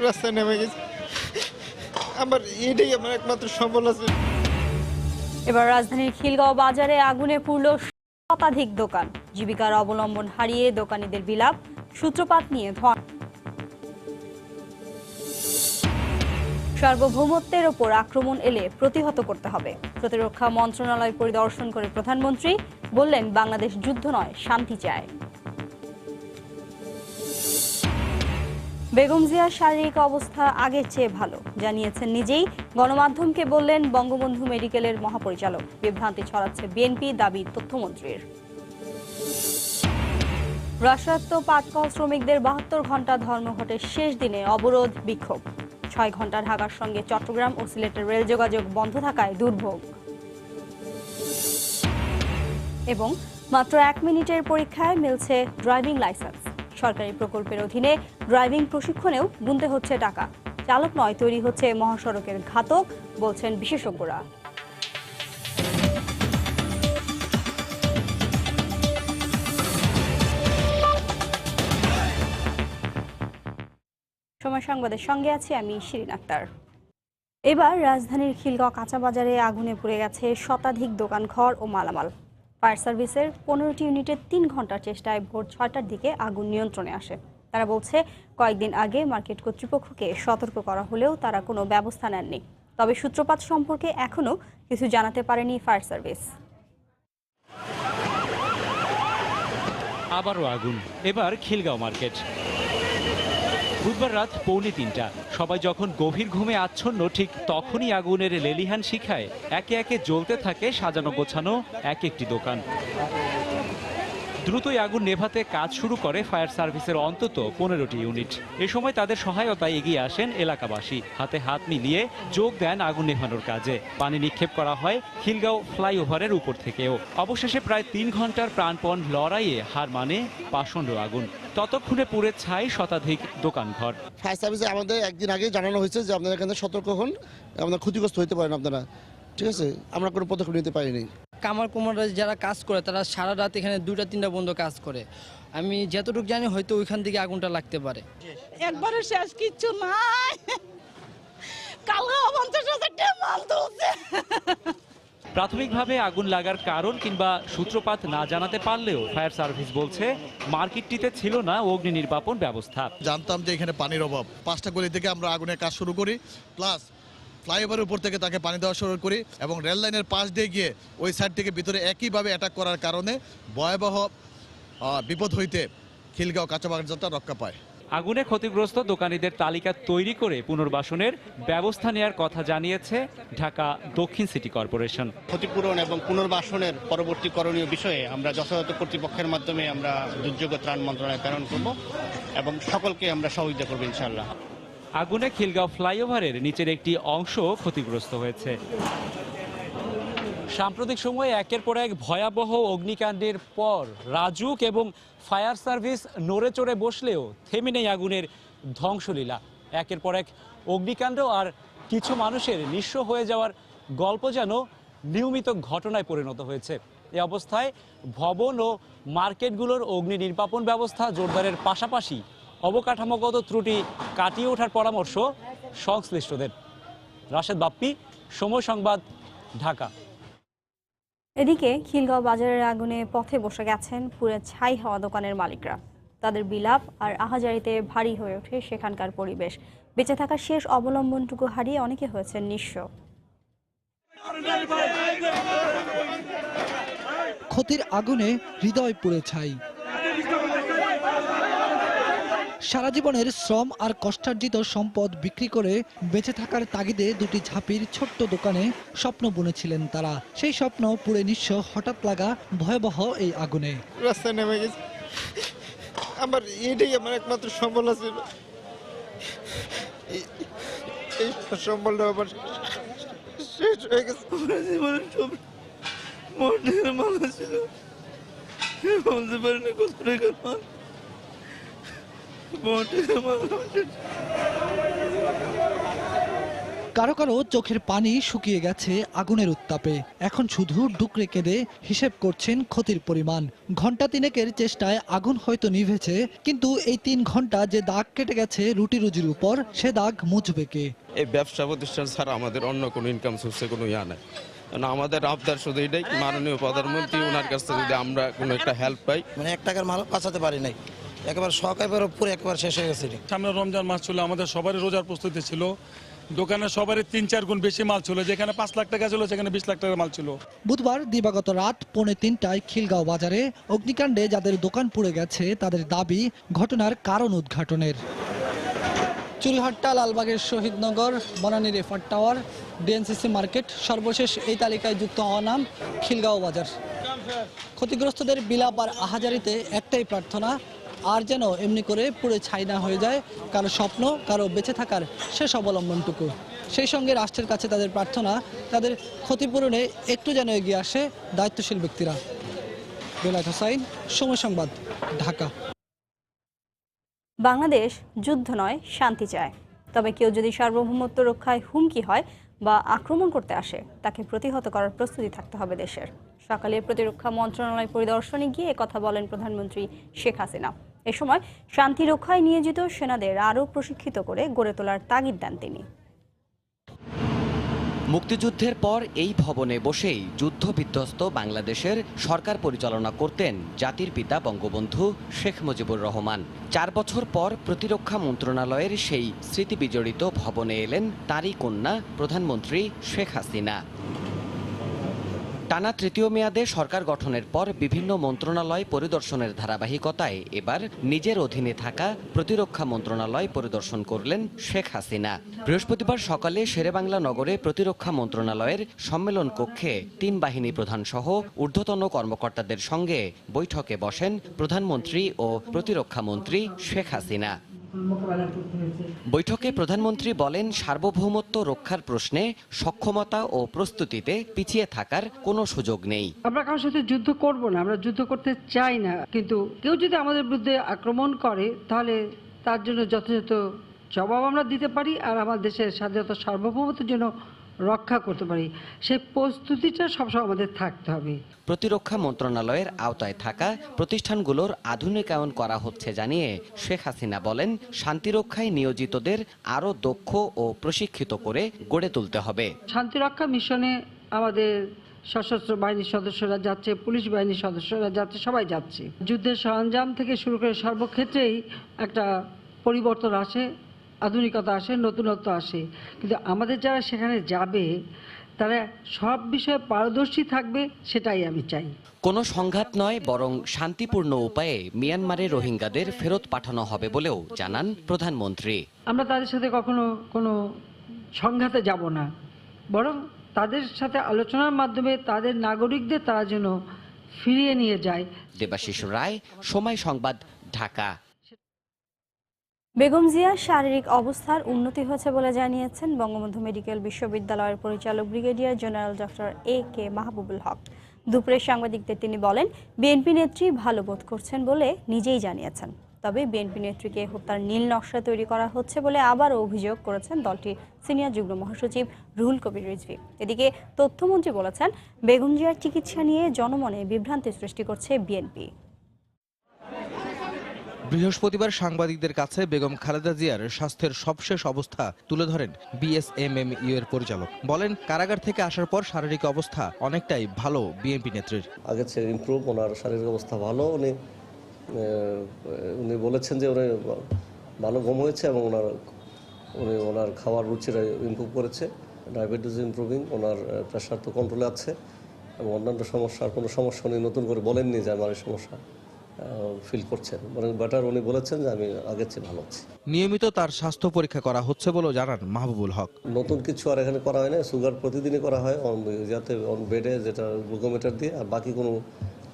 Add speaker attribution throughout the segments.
Speaker 1: রাস্তায় নেমে গেছি। আমার এটাই আমার একমাত্র সম্বল আছে।
Speaker 2: এবার রাজধানীর খিলগাঁও বাজারে আগুনে পুড়ল শতাধিক দোকান। জীবিকার অবলম্বন হারিয়ে দোকানীদের বিলাপ, সূত্রপাত নিয়ে সার্বভৌমত্বের ওপর আক্রমণ এলে প্রতিহত করতে হবে। প্রতিরক্ষা মন্ত্রণালয় পরিদর্শন করে প্রধানমন্ত্রী বললেন, বাংলাদেশ যুদ্ধ নয়, শান্তি চায়। বেগম জিয়ার শারীরিক অবস্থা আগের চেয়ে ভালো জানিয়েছেন নিজেই। গণমাধ্যমকে বললেন বঙ্গবন্ধু মেডিকেলের মহাপরিচালক। বিভ্রান্তি ছড়াচ্ছে বিএনপি, দাবি তথ্যমন্ত্রীর। রাষ্ট্রায়ত্ত পাটকল শ্রমিকদের ৭২ ঘণ্টা ধর্মঘটের শেষ দিনে অবরোধ, বিক্ষোভ। ৬ ঘণ্টা ঢাকার সঙ্গে চট্টগ্রাম ও সিলেটের রেল যোগাযোগ বন্ধ থাকায় দুর্ভোগ। এবং মাত্র ১ মিনিটের পরীক্ষায় মিলছে ড্রাইভিং লাইসেন্স। সরকারি প্রকল্পের অধীনে ড্রাইভিং প্রশিক্ষণেও গুনতে হচ্ছে টাকা। চালক নয়, তৈরি হচ্ছে মহাসড়কের ঘাতক, বলছেন বিশেষজ্ঞরা। সময় সংবাদের সঙ্গে আছি আমি শিরিন আক্তার। এবার রাজধানীর খিলগাঁও কাঁচা বাজারে আগুনে পুড়ে গেছে শতাধিক দোকানঘর ও মালামাল। ফায়ার সার্ভিসের ১৫টি ইউনিটের ৩ ঘন্টার চেষ্টায় ভোর ৬টার দিকে আগুন নিয়ন্ত্রণে আসে। তারা বলছে, কয়েকদিন আগে মার্কেট কর্তৃপক্ষকে সতর্ক করা হলেও তারা কোনো ব্যবস্থা নেননি। তবে সূত্রপাত সম্পর্কে এখনও কিছু জানাতে পারেনি ফায়ার সার্ভিস।
Speaker 3: আবারও আগুন, এবার খিলগাঁও মার্কেট। বুধবার রাত ২:৩০। সবাই যখন গভীর ঘুমে আচ্ছন্ন, ঠিক তখনই আগুনের লেলিহান শিখায় একে একে জ্বলতে থাকে সাজানো গোছানো এক একটি দোকান। দ্রুতই আগুন নেভাতে কাজ শুরু করে ফায়ার সার্ভিসের অন্তত ১৫টি ইউনিট। এ সময় তাদের সহায়তায় এগিয়ে আসেন এলাকাবাসী। হাতে হাত মিলিয়ে যোগ দেন আগুন নেভানোর কাজে। পানি নিক্ষেপ করা হয় খিলগাঁও ফ্লাইওভারের উপর থেকেও। অবশেষে প্রায় ৩ ঘন্টার প্রাণপণ লড়াইয়ে হার মানে পাষণ্ড আগুন। ততক্ষণে পুড়ে ছাই শতাধিক দোকানঘর।
Speaker 4: ফায়ার সার্ভিসে আমাদের একদিন আগে জানানো হয়েছে যে আপনারা এখানে সতর্ক হন, আপনারা ক্ষতিগ্রস্ত হতে পারেন আপনারা, ঠিক আছে? আমরা কোনো পদক্ষেপ নিতে পারিনি।
Speaker 5: কামার কুমাররা যারা কাজ করে তারা সারা রাত এখানে ২টা-৩টা পর্যন্ত কাজ করে। আমি যতটুকু জানি হয়তো ওইখান থেকে আগুনটা লাগতে পারে।
Speaker 6: একবারে শেষ, কিচ্ছু নাই। কালকে ৫০,০০০ টাকা মাল তুলছে।
Speaker 3: প্রাথমিকভাবে আগুন লাগার কারণ কিংবা সূত্রপাত না জানাতে পারলেও ফায়ার সার্ভিস বলছে, মার্কেটটিতে ছিল না অগ্নি নির্বাপন ব্যবস্থা।
Speaker 7: জানতাম যে এখানে পানির অভাব। ৫টা গলি থেকে আমরা আগুনের কাজ শুরু করি, প্লাস ফ্লাইওভারের উপর থেকে তাকে পানি দেওয়া শুরু করি এবং রেল লাইনের পাশ দিয়ে গিয়ে ওই সাইড থেকে ভিতরে একইভাবে অ্যাটাক করার কারণে ভয়াবহ বিপদ হইতে খিলগাঁও কাঁচা বাজারটা রক্ষা পায়।
Speaker 3: আগুনে ক্ষতিগ্রস্ত দোকানীদের তালিকা তৈরি করে পুনর্বাসনের ব্যবস্থা নেওয়ার কথা জানিয়েছে ঢাকা দক্ষিণ সিটি কর্পোরেশন।
Speaker 8: ক্ষতিপূরণ এবং পুনর্বাসনের পরবর্তী করণীয় বিষয়ে আমরা যথাযথ কর্তৃপক্ষের মাধ্যমে আমরা দুর্যোগ ত্রাণ মন্ত্রণালয়ে প্রেরণ করব এবং সকলকে আমরা সহযোগিতা করব ইনশাআল্লাহ।
Speaker 3: আগুনে খিলগাঁও ফ্লাইওভারের নিচের একটি অংশ ক্ষতিগ্রস্ত হয়েছে। সাম্প্রতিক সময়ে একের পর এক ভয়াবহ অগ্নিকাণ্ডের পর রাজুক এবং ফায়ার সার্ভিস নড়ে চড়ে বসলেও থেমে নেই আগুনের ধ্বংসলীলা। একের পর এক অগ্নিকাণ্ড আর কিছু মানুষের নিঃস্ব হয়ে যাওয়ার গল্প যেন নিয়মিত ঘটনায় পরিণত হয়েছে। এই অবস্থায় ভবন ও মার্কেটগুলোর অগ্নি নির্বাপন ব্যবস্থা জোরদারের পাশাপাশি অবকাঠামোগত ত্রুটি কাটিয়ে ওঠার পরামর্শ সংশ্লিষ্টদের। রাশেদ বাপ্পি, সময় সংবাদ, ঢাকা।
Speaker 2: এদিকে খিলগাঁও বাজারের আগুনে পথে বসে গেছেন পুরো ছাই হওয়া দোকানের মালিকরা। তাদের বিলাপ আর আহাজারিতে ভারী হয়ে ওঠে সেখানকার পরিবেশ। বেঁচে থাকার শেষ অবলম্বনটুকু হারিয়ে অনেকে হয়েছেন নিঃস্ব।
Speaker 9: ক্ষতির আগুনে হৃদয় পুড়ে ছাই। সারা জীবনের শ্রম আর কষ্টার্জিত সম্পদ বিক্রি করে বেঁচে থাকার তাগিদে দুটি ঝাঁপির ছোট্ট দোকানে স্বপ্ন বুনেছিলেন তারা। সেই স্বপ্ন পুড়ে নিঃস্ব হঠাৎ লাগা ভয়াবহ এই আগুনে।
Speaker 1: রাস্তায় নেমে গেছি। আমার এটাই আমার একমাত্র সম্বল আছে। এই সম্বলটা আমার শেষ হয়ে গেছে। জীবনের সব মনের মালা ছিল, বলতে পারি না কত টাকার মাল।
Speaker 9: কারো কারো চোখের পানি শুকিয়ে গেছে আগুনের উত্তাপে। এখন শুধু ডুকরে কেঁদে হিসেব করছেন ক্ষতির পরিমাণ। ঘন্টা তিনেকের চেষ্টায় আগুন হয়তো নিভেছে, কিন্তু এই 3 ঘন্টা যে দাগ কেটে গেছে রুটি রুজির উপর, সে দাগ মুছবে কে?
Speaker 10: এই ব্যবসা প্রতিষ্ঠান ছাড়া আমাদের অন্য কোনো ইনকাম সোর্সে কোনো নাই। আমাদের আবদার শুধু এটাই, মাননীয় প্রধানমন্ত্রী ওনার কাছ থেকে যদি আমরা কোনো একটা হেল্প পাই।
Speaker 1: 1 টাকার মাল বাঁচাতে পারি নাই, একেবারে সকালের পুরো একবার শেষ হয়ে গেছে।
Speaker 11: সামনে রমজান মাস ছিল, আমাদের সবারই রোজার প্রস্তুতি ছিল। দোকানে সবারই 3-4 গুণ বেশি মাল ছিল, যেখানে 5 লাখ টাকা ছিল সেখানে 20 লাখ টাকার মাল ছিল।
Speaker 9: বুধবার দিবাগত রাত 2:45টায় খিলগাঁও বাজারে অগ্নিকাণ্ডে যাদের দোকান পুড়ে গেছে তাদের দাবি ঘটনার কারণ উদ্ঘাটনের। চুরিহাট্টা, লালবাগের শহীদনগর, বনানীর এফআর টাওয়ার, ডিএনসিসি মার্কেট, সর্বশেষ এই তালিকায় যুক্ত হওয়া নাম খিলগাঁও বাজার। ক্ষতিগ্রস্তদের বিলাপ আর আহাজারিতে একটাই প্রার্থনা, আর যেন এমনি করে পুড়ে ছাই না হয়ে যায় কারো স্বপ্ন, কারো বেঁচে থাকার শেষ অবলম্বনটুকু। সেই সঙ্গে রাষ্ট্রের কাছে তাদের প্রার্থনা, তাদের ক্ষতিপূরণে একটু যেন এগিয়ে আসে দায়িত্বশীল ব্যক্তিরা। বেলায়েত হোসাইন, সময় সংবাদ, ঢাকা।
Speaker 2: বাংলাদেশ যুদ্ধ নয়, শান্তি চায়। তবে কেউ যদি সার্বভৌমত্ব রক্ষায় হুমকি হয় বা আক্রমণ করতে আসে, তাকে প্রতিহত করার প্রস্তুতি থাকতে হবে দেশের। সকালে প্রতিরক্ষা মন্ত্রণালয় পরিদর্শনে গিয়ে কথা বলেন প্রধানমন্ত্রী শেখ হাসিনা। এ সময় শান্তি রক্ষায় নিয়োজিত সেনাদের আরও প্রশিক্ষিত করে গড়ে তোলার তাগিদ দেন তিনি।
Speaker 12: মুক্তিযুদ্ধের পর এই ভবনে বসেই যুদ্ধ বিধ্বস্ত বাংলাদেশের সরকার পরিচালনা করতেন জাতির পিতা বঙ্গবন্ধু শেখ মুজিবুর রহমান। 4 বছর পর প্রতিরক্ষা মন্ত্রণালয়ের সেই স্মৃতিবিজড়িত ভবনে এলেন তাঁরই কন্যা প্রধানমন্ত্রী শেখ হাসিনা। টানা 3য় মেয়াদে সরকার গঠনের পর বিভিন্ন মন্ত্রণালয় পরিদর্শনের ধারাবাহিকতায় এবার নিজের অধীনে থাকা প্রতিরক্ষা মন্ত্রণালয় পরিদর্শন করলেন শেখ হাসিনা। বৃহস্পতিবার সকালে শেরেবাংলা নগরে প্রতিরক্ষা মন্ত্রণালয়ের সম্মেলন কক্ষে 3 বাহিনী প্রধান সহ ঊর্ধ্বতন কর্মকর্তাদের সঙ্গে বৈঠকে বসেন প্রধানমন্ত্রী ও প্রতিরক্ষা মন্ত্রী শেখ হাসিনা। বৈঠকে প্রধানমন্ত্রী বলেন, সার্বভৌমত্ব রক্ষার প্রশ্নে সক্ষমতা ও প্রস্তুতিতে পিছিয়ে থাকার কোনো সুযোগ নেই।
Speaker 13: আমরা কারোর সাথে যুদ্ধ করব না, আমরা যুদ্ধ করতে চাই না, কিন্তু কেউ যদি আমাদের বিরুদ্ধে আক্রমণ করে তাহলে তার জন্য যথাযথ জবাব আমরা দিতে পারি আর আমার দেশের স্বাধীনতা সার্বভৌমত্বের জন্য রক্ষা করতে পারি, সেই প্রস্তুতিটা সবসময় আমাদের থাকতে হবে।
Speaker 12: প্রতিরক্ষা মন্ত্রণালয়ের আওতায় থাকা প্রতিষ্ঠানগুলোর আধুনিকায়ন করা হচ্ছে জানিয়ে শেখ হাসিনা বলেন, শান্তিরক্ষায় নিয়োজিতদের আরও দক্ষ ও প্রশিক্ষিত করে গড়ে তুলতে হবে।
Speaker 13: শান্তিরক্ষা মিশনে আমাদের সশস্ত্র বাহিনীর সদস্যরা যাচ্ছে, পুলিশ বাহিনীর সদস্যরা যাচ্ছে, সবাই যাচ্ছে। যুদ্ধের সরঞ্জাম থেকে শুরু করে সর্বক্ষেত্রেই একটা পরিবর্তন আসে, আধুনিকতা আসে, নতুনত্ব আসে, কিন্তু আমাদের যারা সেখানে যাবে তারা সব বিষয়ে পারদর্শী থাকবে, সেটাই আমি চাই।
Speaker 12: কোনো সংঘাত নয়, বরং শান্তিপূর্ণ উপায়ে মিয়ানমারে রোহিঙ্গাদের ফেরত পাঠানো হবে বলেও জানান প্রধানমন্ত্রী।
Speaker 13: আমরা তাদের সাথে কখনো কোনো সংঘাতে যাব না, বরং তাদের সাথে আলোচনার মাধ্যমে তাদের নাগরিকদের তারা যেন ফিরিয়ে নিয়ে যায়।
Speaker 12: দেবাশিস রায়, সময় সংবাদ, ঢাকা।
Speaker 2: বেগম জিয়ার শারীরিক অবস্থার উন্নতি হয়েছে বলে জানিয়েছেন বঙ্গবন্ধু মেডিকেল বিশ্ববিদ্যালয়ের পরিচালক brigadier general doctor A.K. Mahbubul Haque. দুপুরে সাংবাদিকদের তিনি বলেন, বিএনপি নেত্রী ভালো বোধ করছেন বলে নিজেই জানিয়েছেন। তবে বিএনপি নেত্রীকে হত্যার নীল নকশা তৈরি করা হচ্ছে বলে আবারও অভিযোগ করেছেন দলটির সিনিয়র যুগ্ম মহাসচিব রুহুল কবির রিজভী। এদিকে তথ্যমন্ত্রী বলেছেন, বেগম জিয়ার চিকিৎসা নিয়ে জনমনে বিভ্রান্তি সৃষ্টি করছে বিএনপি।
Speaker 14: বৃহস্পতিবার সাংবাদিকদের কাছে বেগম খালেদা জিয়ার স্বাস্থ্যের সবশেষ অবস্থা তুলে ধরেন বিএসএমএমইউ এর পরিচালক। বলেন, কারাগার থেকে আসার পর শারীরিক অবস্থা অনেকটাই ভালো বিএনপি নেত্রীর।
Speaker 15: আগের চেয়ে ইমপ্রুভ, ওনার শারীরিক অবস্থা ভালো। উনি বলেছেন যে উনি ভালো ঘুম হয়েছে এবং ওনার খাওয়ার রুচিটা ইমপ্রুভ করেছে, ডায়াবেটিস ইমপ্রুভিং, ওনার প্রেশার তো কন্ট্রোলে আছে এবং অন্যান্য সমস্যার কোনো সমস্যা উনি নতুন করে বলেননি যে আমার এই সমস্যা ফিল করছেন, বরং বেটার উনি বলেছেন যে আমি আগের চেয়ে ভালো আছি।
Speaker 14: নিয়মিত তার স্বাস্থ্য পরীক্ষা করা হচ্ছে বলেও জানান মাহবুবুল হক।
Speaker 15: নতুন কিছু আর এখানে করা হয় না, সুগার প্রতিদিনই করা হয় যাতে অন বেডে, যেটা গ্লুকোমিটার দিয়ে, আর বাকি কোনো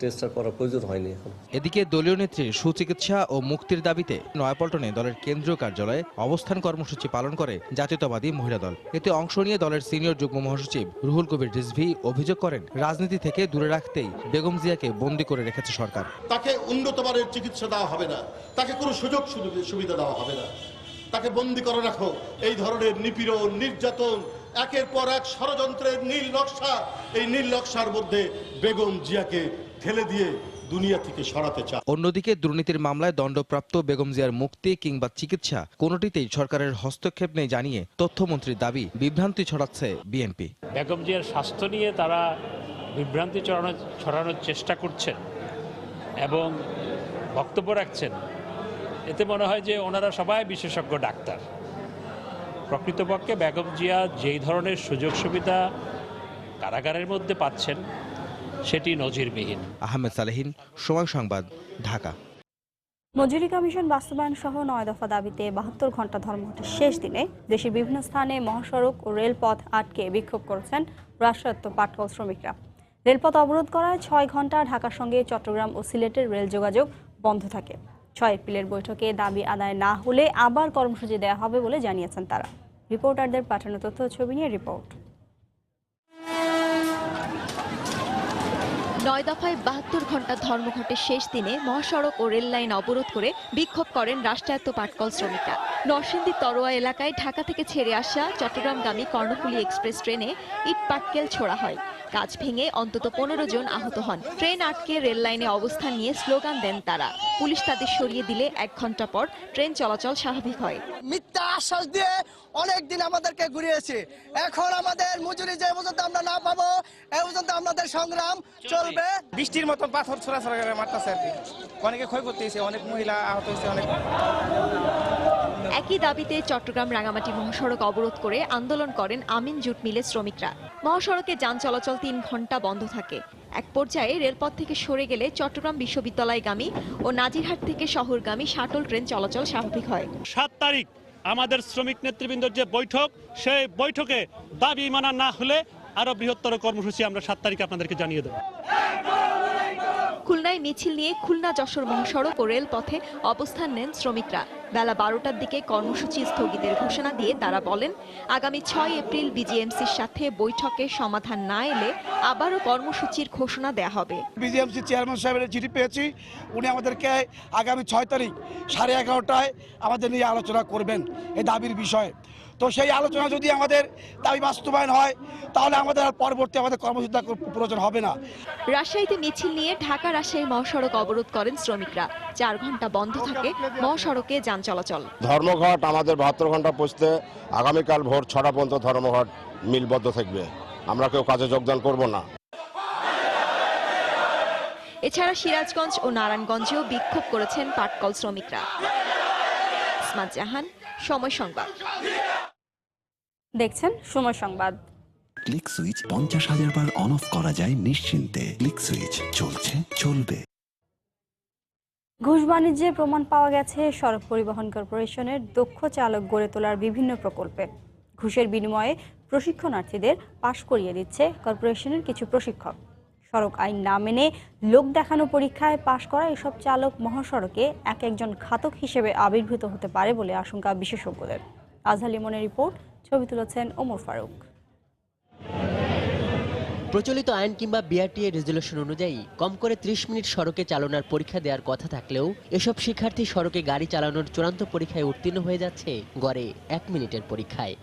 Speaker 15: টেস্ট করার প্রয়োজন হয়নি এখন।
Speaker 14: এদিকে দলীয় নেত্রীর সুচিকিৎসা ও মুক্তির দাবিতে নয়াপল্টনে দলের কেন্দ্রীয় কার্যালয়ে অবস্থান কর্মসূচি পালন করে জাতীয়তাবাদী মহিলা দল। এতে অংশ নিয়ে দলের সিনিয়র যুগ্ম মহাসচিব রুহুল কবির রিজভী অভিযোগ করেন, রাজনীতি থেকে দূরে রাখতেই বেগম জিয়াকে বন্দী করে রেখেছে সরকার।
Speaker 16: তাকে উন্নত মানের চিকিৎসা দেওয়া হবে না, তাকে কোনো সুযোগ সুবিধা দেওয়া হবে না, তাকে বন্দি করে রাখো। এই ধরনের নিপীড়ন, নির্যাতন, একের পর এক ষড়যন্ত্রের নীল নকশা, এই নীল নকশার মধ্যে বেগম জিয়াকে ঠেলে দিয়ে দুনিয়া থেকে সরাতে চায়।
Speaker 14: অন্যদিকে দুর্নীতির মামলায় দণ্ডপ্রাপ্ত বেগম জিয়ার মুক্তি কিংবা চিকিৎসা কোনোটিতেই সরকারের হস্তক্ষেপ নেই জানিয়ে তথ্যমন্ত্রীর দাবি, বিভ্রান্তি ছড়াচ্ছে বিএনপি।
Speaker 17: বেগম জিয়ার স্বাস্থ্য নিয়ে তারা বিভ্রান্তি ছড়ানোর চেষ্টা করছেন এবং বক্তব্য রাখছেন, এতে মনে হয় যে ওনারা সবাই বিশেষজ্ঞ ডাক্তার। প্রকৃতপক্ষে বেগম জিয়া যেই ধরনের সুযোগ সুবিধা কারাগারের মধ্যে পাচ্ছেন সেটি নজিরবিহীন।
Speaker 14: আহমেদ সালেহীন, সময় সংবাদ, ঢাকা।
Speaker 2: মজুরি কমিশন বাস্তবায়ন সহ 9 দফা দাবিতে 72 ঘন্টা ধর্মঘটের শেষ দিনে দেশের বিভিন্ন স্থানে মহাসড়ক ও রেলপথ আটকে বিক্ষোভ করেছেন রাষ্ট্রায়ত্ত পাটকল শ্রমিকরা। রেলপথ অবরোধ করায় 6 ঘন্টা ঢাকার সঙ্গে চট্টগ্রাম ও সিলেটের রেল যোগাযোগ বন্ধ থাকে। 6 এপ্রিলের বৈঠকে দাবি আদায় না হলে আবার কর্মসূচি দেওয়া হবে বলে জানিয়েছেন তারা। রিপোর্টারদের পাঠানো তথ্য ছবি নিয়ে রিপোর্ট।
Speaker 18: 9 দফায় 72 ঘন্টা ধর্মঘটের শেষ দিনে মহাসড়ক ও রেল লাইন অবরোধ করে বিক্ষোভ করেন রাষ্ট্রায়ত্ত পাটকল শ্রমিকরা। নরসিংদী তরোয়া এলাকায় ঢাকা থেকে ছেড়ে আসা চট্টগ্রামগামী কর্ণফুলী এক্সপ্রেস ট্রেনে ইট পাটকেল ছোড়া হয়। কাজ ভেঙে অন্তত 15 জন আহত হন। ট্রেন আটকে রেল লাইনে অবস্থান নিয়ে স্লোগান দেন তারা। পুলিশ তাদের সরিয়ে দিলে 1 ঘন্টা পর ট্রেন চলাচল স্বাভাবিক হয়।
Speaker 19: মিথ্যা আশ্বাস দিয়ে অনেক দিন আমাদেরকে ঘুরিয়েছে। এখন আমাদের মজুরি যে পর্যন্ত আমরা না পাবো এই পর্যন্ত আমাদের সংগ্রাম চলবে।
Speaker 20: বৃষ্টির মতো পাথর ছোড়াছড়া করে মারতেছে আর কি। অনেকে ক্ষয়ক্ষতি হয়েছে, অনেক মহিলা আহত হয়েছে, অনেক।
Speaker 18: একই দাবিতে চট্টগ্রাম রাঙামাটি মহাসড়ক অবরোধ করে আন্দোলন করেন আমিন জুট মিলের শ্রমিকরা। মহাসড়কে যান চলাচল 3 ঘন্টা বন্ধ থাকে। এক পর্যায়ে রেলপথ থেকে সরে গেলে চট্টগ্রাম বিশ্ববিদ্যালয়গামী ও নাজিরহাট থেকে শহরগামী শাটল ট্রেন চলাচল স্বাভাবিক হয়।
Speaker 21: 7 তারিখ আমাদের শ্রমিক নেতৃবৃন্দের যে বৈঠক, সেই বৈঠকে দাবি মানা না হলে আরো বৃহত্তর কর্মসূচি আমরা 7 তারিখ আপনাদেরকে জানিয়ে দেব।
Speaker 18: খুলনায় মিছিল নিয়ে খুলনা যশোর মহাসড়ক ও রেলপথে অবস্থান নেন শ্রমিকরা। বেলা 12টার দিকে কর্মসূচি স্থগিতের ঘোষণা দিয়ে তারা বলেন, আগামী 6 এপ্রিল বিজিএমসির সাথে বৈঠকে সমাধান না এলে আবারও কর্মসূচির ঘোষণা দেয়া হবে।
Speaker 22: বিজিএমসি চেয়ারম্যান সাহেবের চিঠি পেয়েছি, উনি আমাদেরকে আগামী 6 তারিখ 11:30টায় আমাদের নিয়ে আলোচনা করবেন এই দাবির বিষয়ে। তো সেই আলোচনা যদি আমাদের দাবি বাস্তবায়ন হয় তাহলে আমাদের আর পরবর্তী আমাদের কর্মসূচি প্রয়োজন হবে না।
Speaker 18: রাজশাহীতে মিছিল নিয়ে ঢাকা রাজশাহী মহাসড়ক অবরোধ করেন শ্রমিকরা। 4 ঘন্টা বন্ধ থাকে মহাসড়কে যান চলাচল।
Speaker 23: ধর্মঘট আমাদের 72 ঘন্টা পৌঁছতে আগামীকাল ভোর 6টা পর্যন্ত ধর্মঘট মিলবদ্ধ থাকবে। আমরা কেউ কাজে যোগদান করব না।
Speaker 18: এছাড়া সিরাজগঞ্জ ও নারায়ণগঞ্জেও বিক্ষোভ করেছেন পাটকল শ্রমিকরা। ইসমাত জাহান, সময় সংবাদ।
Speaker 2: দেখছেন সময় সংবাদ।
Speaker 24: Click switch 50,000 bar on of করা যায় নিশ্চিন্তে। ক্লিক সুইচ চলছে, চলবে।
Speaker 2: ঘুষ বাণিজ্যে প্রমাণ পাওয়া গেছে সড়ক পরিবহন কর্পোরেশনের দক্ষ চালক গড়ে তোলার বিভিন্ন প্রকল্পে। ঘুষের বিনিময়ে প্রশিক্ষণার্থীদের পাশ করিয়ে দিচ্ছে কর্পোরেশনের কিছু প্রশিক্ষক। সড়ক আইন না মেনে লোক দেখানো পরীক্ষায় পাশ করা এসব চালক মহাসড়কে একজন ঘাতক হিসেবে আবির্ভূত হতে পারে বলে আশঙ্কা বিশেষজ্ঞদের। আজহার লিমনের রিপোর্ট, ছবি তুলেছেন ওমর ফারুক।
Speaker 25: প্রচলিত আইন কিংবা বিআরটিএ রেজুলেশন অনুযায়ী কম করে 30 মিনিট সড়কে চালানোর পরীক্ষা দেওয়ার কথা থাকলেও এসব শিক্ষার্থী সড়কে গাড়ি চালানোর চূড়ান্ত পরীক্ষায় উত্তীর্ণ হয়ে যাচ্ছে গড়ে 1 মিনিটের পরীক্ষায়।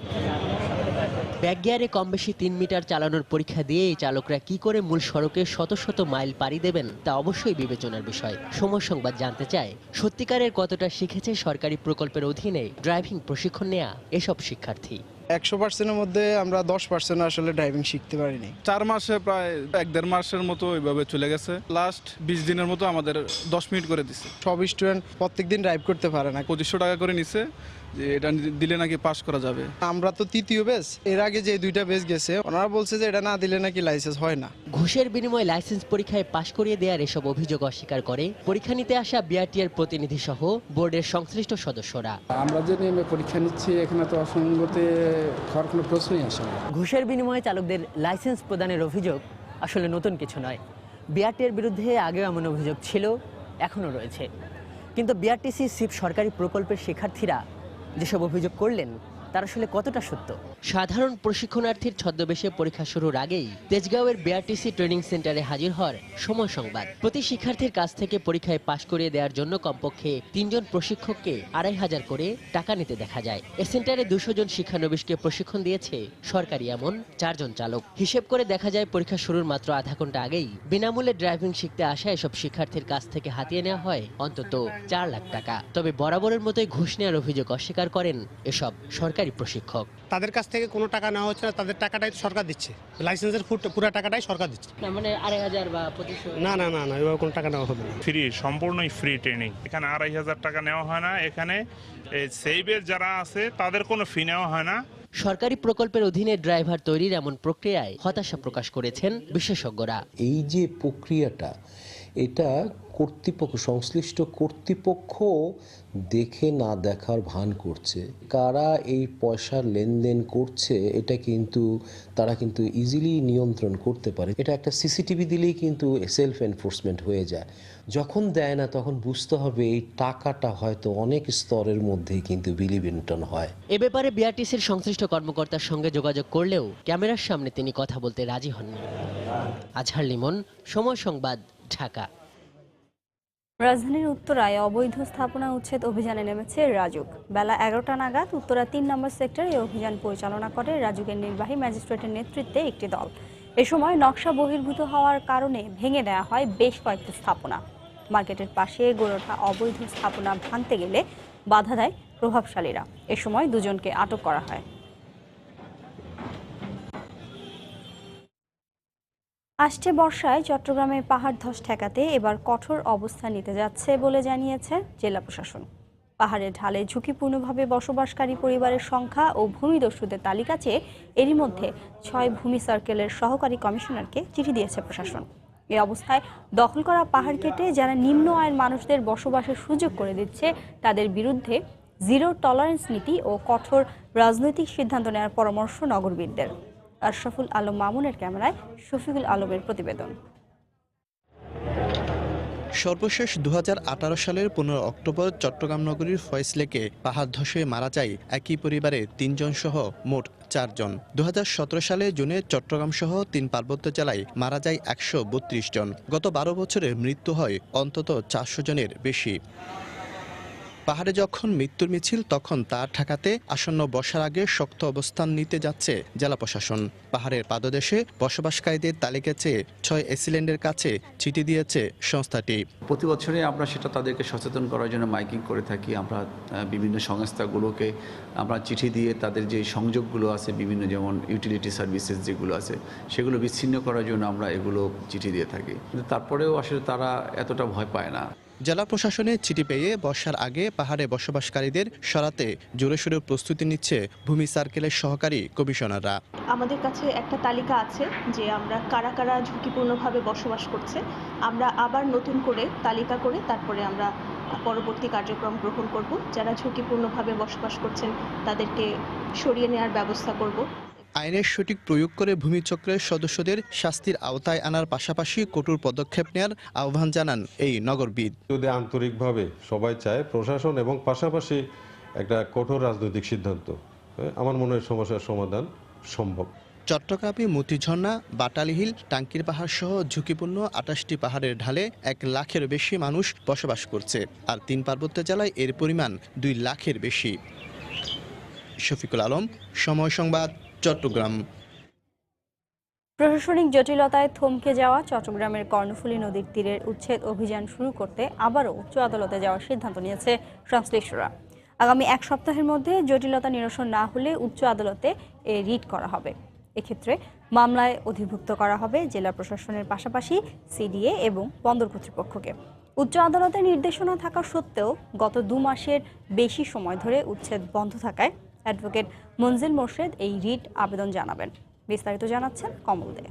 Speaker 25: ব্যাক গিয়ারে কম বেশি 3 মিটার চালানোর পরীক্ষা দিয়ে এই চালকরা কি করে মূল সড়কে শত শত মাইল পাড়ি দেবেন তা অবশ্যই বিবেচনার বিষয়। সময় সংবাদ জানতে চায় সত্যিকারের কতটা শিখেছে সরকারি প্রকল্পের অধীনে ড্রাইভিং প্রশিক্ষণ নেয়া এসব শিক্ষার্থী।
Speaker 26: 100%-এর মধ্যে আমরা 10% আসলে ড্রাইভিং শিখতে পারিনি।
Speaker 27: 4 মাসে প্রায় 1.5 মাসের মতো ওইভাবে চলে গেছে। লাস্ট 20 দিনের মতো আমাদের 10 মিনিট করে দিছে।
Speaker 26: সব স্টুডেন্ট প্রত্যেকদিন ড্রাইভ করতে পারে না।
Speaker 27: 2500 টাকা করে নিছে, যে এটা দিলে নাকি পাস করা যাবে।
Speaker 26: আমরা তো তৃতীয় বেস, এর আগে যে 2টা বেস গেছে ওনারা বলছে যে এটা না দিলে নাকি লাইসেন্স হয় না।
Speaker 25: ঘুষের বিনিময়ে লাইসেন্স পরীক্ষায় পাশ করিয়ে দেওয়ার এসব অভিযোগ অস্বীকার করে পরীক্ষা নিতে আসা বিআরটিএর প্রতিনিধি সহ বোর্ডের সংশ্লিষ্ট সদস্যরা।
Speaker 28: আমরা যে নিয়মে পরীক্ষা নিচ্ছি এখানে তো অসঙ্গতি হওয়ার কোনো প্রশ্নই আসে না।
Speaker 25: ঘুষের বিনিময়ে চালকদের লাইসেন্স প্রদানের অভিযোগ আসলে নতুন কিছু নয়। বিআরটিএর বিরুদ্ধে আগেও এমন অভিযোগ ছিল, এখনও রয়েছে। কিন্তু বিআরটিসি সিপ সরকারি প্রকল্পের শিক্ষার্থীরা যেসব অভিযোগ করলেন
Speaker 1: তার আসলে কতটা সত্য?
Speaker 25: সাধারণ প্রশিক্ষণার্থীর ছদ্মবেশে পরীক্ষা শুরুর আগেই তেজগাঁওয়ের বিআরটিসি ট্রেনিং সেন্টারে হাজির হওয়ার সময় সংবাদ। প্রতি শিক্ষার্থীর কাছ থেকে পরীক্ষায় পাশ করিয়ে দেওয়ার জন্য কমপক্ষে 3 জন প্রশিক্ষককে 2500 করে টাকা নিতে দেখা যায়। এ সেন্টারে 200 জন শিক্ষানবিশকে প্রশিক্ষণ দিয়েছে সরকারি এমন 4 জন চালক। হিসেব করে দেখা যায় পরীক্ষা শুরুর মাত্র আধা ঘন্টা আগেই বিনামূল্যে ড্রাইভিং শিখতে আসা এসব শিক্ষার্থীর কাছ থেকে হাতিয়ে নেওয়া হয় অন্তত 4 লাখ টাকা। তবে বরাবরের মতোই ঘুষ নেওয়ার অভিযোগ অস্বীকার করেন এসব সরকারি প্রশিক্ষক।
Speaker 3: তাদের কাছ থেকে কোনো টাকা নেওয়া হচ্ছে না, তাদের টাকাটাই সরকার দিচ্ছে, লাইসেন্সের পুরো টাকাটাই সরকার দিচ্ছে।
Speaker 25: মানে 2500 বা 2500?
Speaker 3: না, এভাবে কোনো টাকা নেওয়া হবে না।
Speaker 4: ফ্রি, সম্পূর্ণই ফ্রি ট্রেনিং। এখানে 2500 টাকা নেওয়া হয় না। এখানে সেইবের যারা আছে তাদের কোনো ফি নেওয়া হয় না।
Speaker 25: সরকারি প্রকল্পের অধীনে ড্রাইভার তৈরির এমন প্রক্রিয়ায় হতাশা প্রকাশ করেছেন বিশেষজ্ঞরা।
Speaker 5: এই যে প্রক্রিয়াটা, এটা সংশ্লিষ্ট কর্তৃপক্ষ দেখে না দেখার ভান করছে। কারা এই পয়সার লেনদেন করছে এটা কিন্তু তারা কিন্তু ইজিলি নিয়ন্ত্রণ করতে পারে। এটা একটা সিসিটিভি দিলেই কিন্তু সেলফ এনফোর্সমেন্ট হয়ে যায়। যখন দেয় না তখন বুঝতে হবে এই টাকাটা হয়তো অনেক স্তরের মধ্যেই কিন্তু বিলি বন্টন হয়।
Speaker 25: এ ব্যাপারে বিআরটিসির সংশ্লিষ্ট কর্মকর্তার সঙ্গে যোগাযোগ করলেও ক্যামেরার সামনে তিনি কথা বলতে রাজি হননি। আজহার লিমন, সময় সংবাদ, ঢাকা।
Speaker 2: রাজধানীর উত্তরায় অবৈধ স্থাপনা উচ্ছেদ অভিযানে নেমেছে রাজুক। বেলা 11টা নাগাদ উত্তরা 3 নম্বর সেক্টরে এই অভিযান পরিচালনা করে রাজুকের নির্বাহী ম্যাজিস্ট্রেটের নেতৃত্বে একটি দল। এ সময় নকশা বহির্ভূত হওয়ার কারণে ভেঙে দেওয়া হয় বেশ কয়েকটি স্থাপনা। মার্কেটের পাশে গড়ে ওঠা অবৈধ স্থাপনা ভাঙতে গেলে বাধা দেয় প্রভাবশালীরা। এ সময় 2 জনকে আটক করা হয়। আসছে বর্ষায় চট্টগ্রামে পাহাড় ধস ঠেকাতে এবার কঠোর অবস্থান নিতে যাচ্ছে বলে জানিয়েছে জেলা প্রশাসন। পাহাড়ের ঢালে ঝুঁকিপূর্ণভাবে বসবাসকারী পরিবারের সংখ্যা ও ভূমিদস্যুদের তালিকা চেয়ে এরই মধ্যে 6 ভূমি সার্কেলের সহকারী কমিশনারকে চিঠি দিয়েছে প্রশাসন। এই অবস্থায় দখল করা পাহাড় কেটে যারা নিম্ন আয়ের মানুষদের বসবাসের সুযোগ করে দিচ্ছে তাদের বিরুদ্ধে জিরো টলারেন্স নীতি ও কঠোর রাজনৈতিক সিদ্ধান্ত নেওয়ার পরামর্শ নগরবিদদের। আশরাফুল আলম মামুনের ক্যামেরায় শফিকুল আলমের প্রতিবেদন।
Speaker 6: সর্বশেষ 2018 সালের 15 অক্টোবর চট্টগ্রাম নগরীর ফয়েজ লেকে পাহাড় ধসে মারা যায় একই পরিবারে 3 জন সহ মোট 4 জন। 2017 সালে জুনে চট্টগ্রাম সহ 3 পার্বত্য জেলায় মারা যায় 132 জন। গত 12 বছরে মৃত্যু হয় অন্তত 400 জনের বেশি। পাহাড়ে যখন মৃত্যুর মিছিল তখন তা ঠেকাতে আসন্ন বর্ষার আগে শক্ত অবস্থান নিতে যাচ্ছে জেলা প্রশাসন। পাহাড়ের পাদদেশে বসবাসকারীদের তালিকা চেয়ে 6 এসিল্যান্ডের কাছে চিঠি দিয়েছে সংস্থাটি।
Speaker 7: প্রতি বছরে আমরা সেটা তাদেরকে সচেতন করার জন্য মাইকিং করে থাকি। আমরা বিভিন্ন সংস্থাগুলোকে আমরা চিঠি দিয়ে তাদের যে সংযোগগুলো আছে বিভিন্ন, যেমন ইউটিলিটি সার্ভিসেস যেগুলো আছে সেগুলো বিচ্ছিন্ন করার জন্য আমরা এগুলো চিঠি দিয়ে থাকি। কিন্তু তারপরেও আসলে তারা এতটা ভয় পায় না।
Speaker 6: জেলা প্রশাসনের চিঠি পেয়ে বর্ষার আগে পাহাড়ে বসবাসকারীদের সরাতে জোরে সোরে প্রস্তুতি নিচ্ছে ভূমি সার্কেলের সহকারী কমিশনাররা।
Speaker 8: আমাদের কাছে একটা তালিকা আছে যে আমরা কারা কারা ঝুঁকিপূর্ণভাবে বসবাস করছে, আমরা আবার নতুন করে তালিকা করে তারপরে আমরা পরবর্তী কার্যক্রম গ্রহণ করব। যারা ঝুঁকিপূর্ণভাবে বসবাস করছেন তাদেরকে সরিয়ে নেওয়ার ব্যবস্থা করব।
Speaker 6: আইনের সঠিক প্রয়োগ করে ভূমিচক্রের সদস্যদের শাস্তির আওতায় আনার পাশাপাশি কঠোর পদক্ষেপ নেওয়ার আহ্বান জানান এই নগরবিদ।
Speaker 10: যদি আন্তরিকভাবে সবাই চায়, প্রশাসন এবং পাশাপাশি একটা কঠোর রাজনৈতিক সিদ্ধান্ত, আমার মনে হয় সমস্যার সমাধান সম্ভব।
Speaker 6: চট্টগ্রামে মতিঝর্ণা, বাটালি হিল, টাঙ্কির পাহাড় সহ ঝুঁকিপূর্ণ 28টি পাহাড়ের ঢালে 1 লাখের বেশি মানুষ বসবাস করছে, আর 3 পার্বত্য জেলায় এর পরিমাণ 2 লাখের বেশি। শফিকুল আলম, সময় সংবাদ, চট্টগ্রাম।
Speaker 2: প্রশাসনিক জটিলতায় থমকে যাওয়া চট্টগ্রামের কর্ণফুলী নদীর তীরের উচ্ছেদ অভিযান শুরু করতে আবারও উচ্চ আদালতে যাওয়ার সিদ্ধান্ত নিয়েছে সংশ্লিষ্টরা। আগামী 1 সপ্তাহের মধ্যে জটিলতা নিরসন না হলে উচ্চ আদালতে রিট করা হবে। এক্ষেত্রে মামলায় অধিভুক্ত করা হবে জেলা প্রশাসনের পাশাপাশি সিডিএ এবং বন্দর কর্তৃপক্ষকে। উচ্চ আদালতের নির্দেশনা থাকা সত্ত্বেও গত 2 মাসের বেশি সময় ধরে উচ্ছেদ বন্ধ থাকায় অ্যাডভোকেট মনজিল মোর্শেদ এই রিট আবেদন জানাবেন। বিস্তারিত জানাচ্ছেন কমল দে।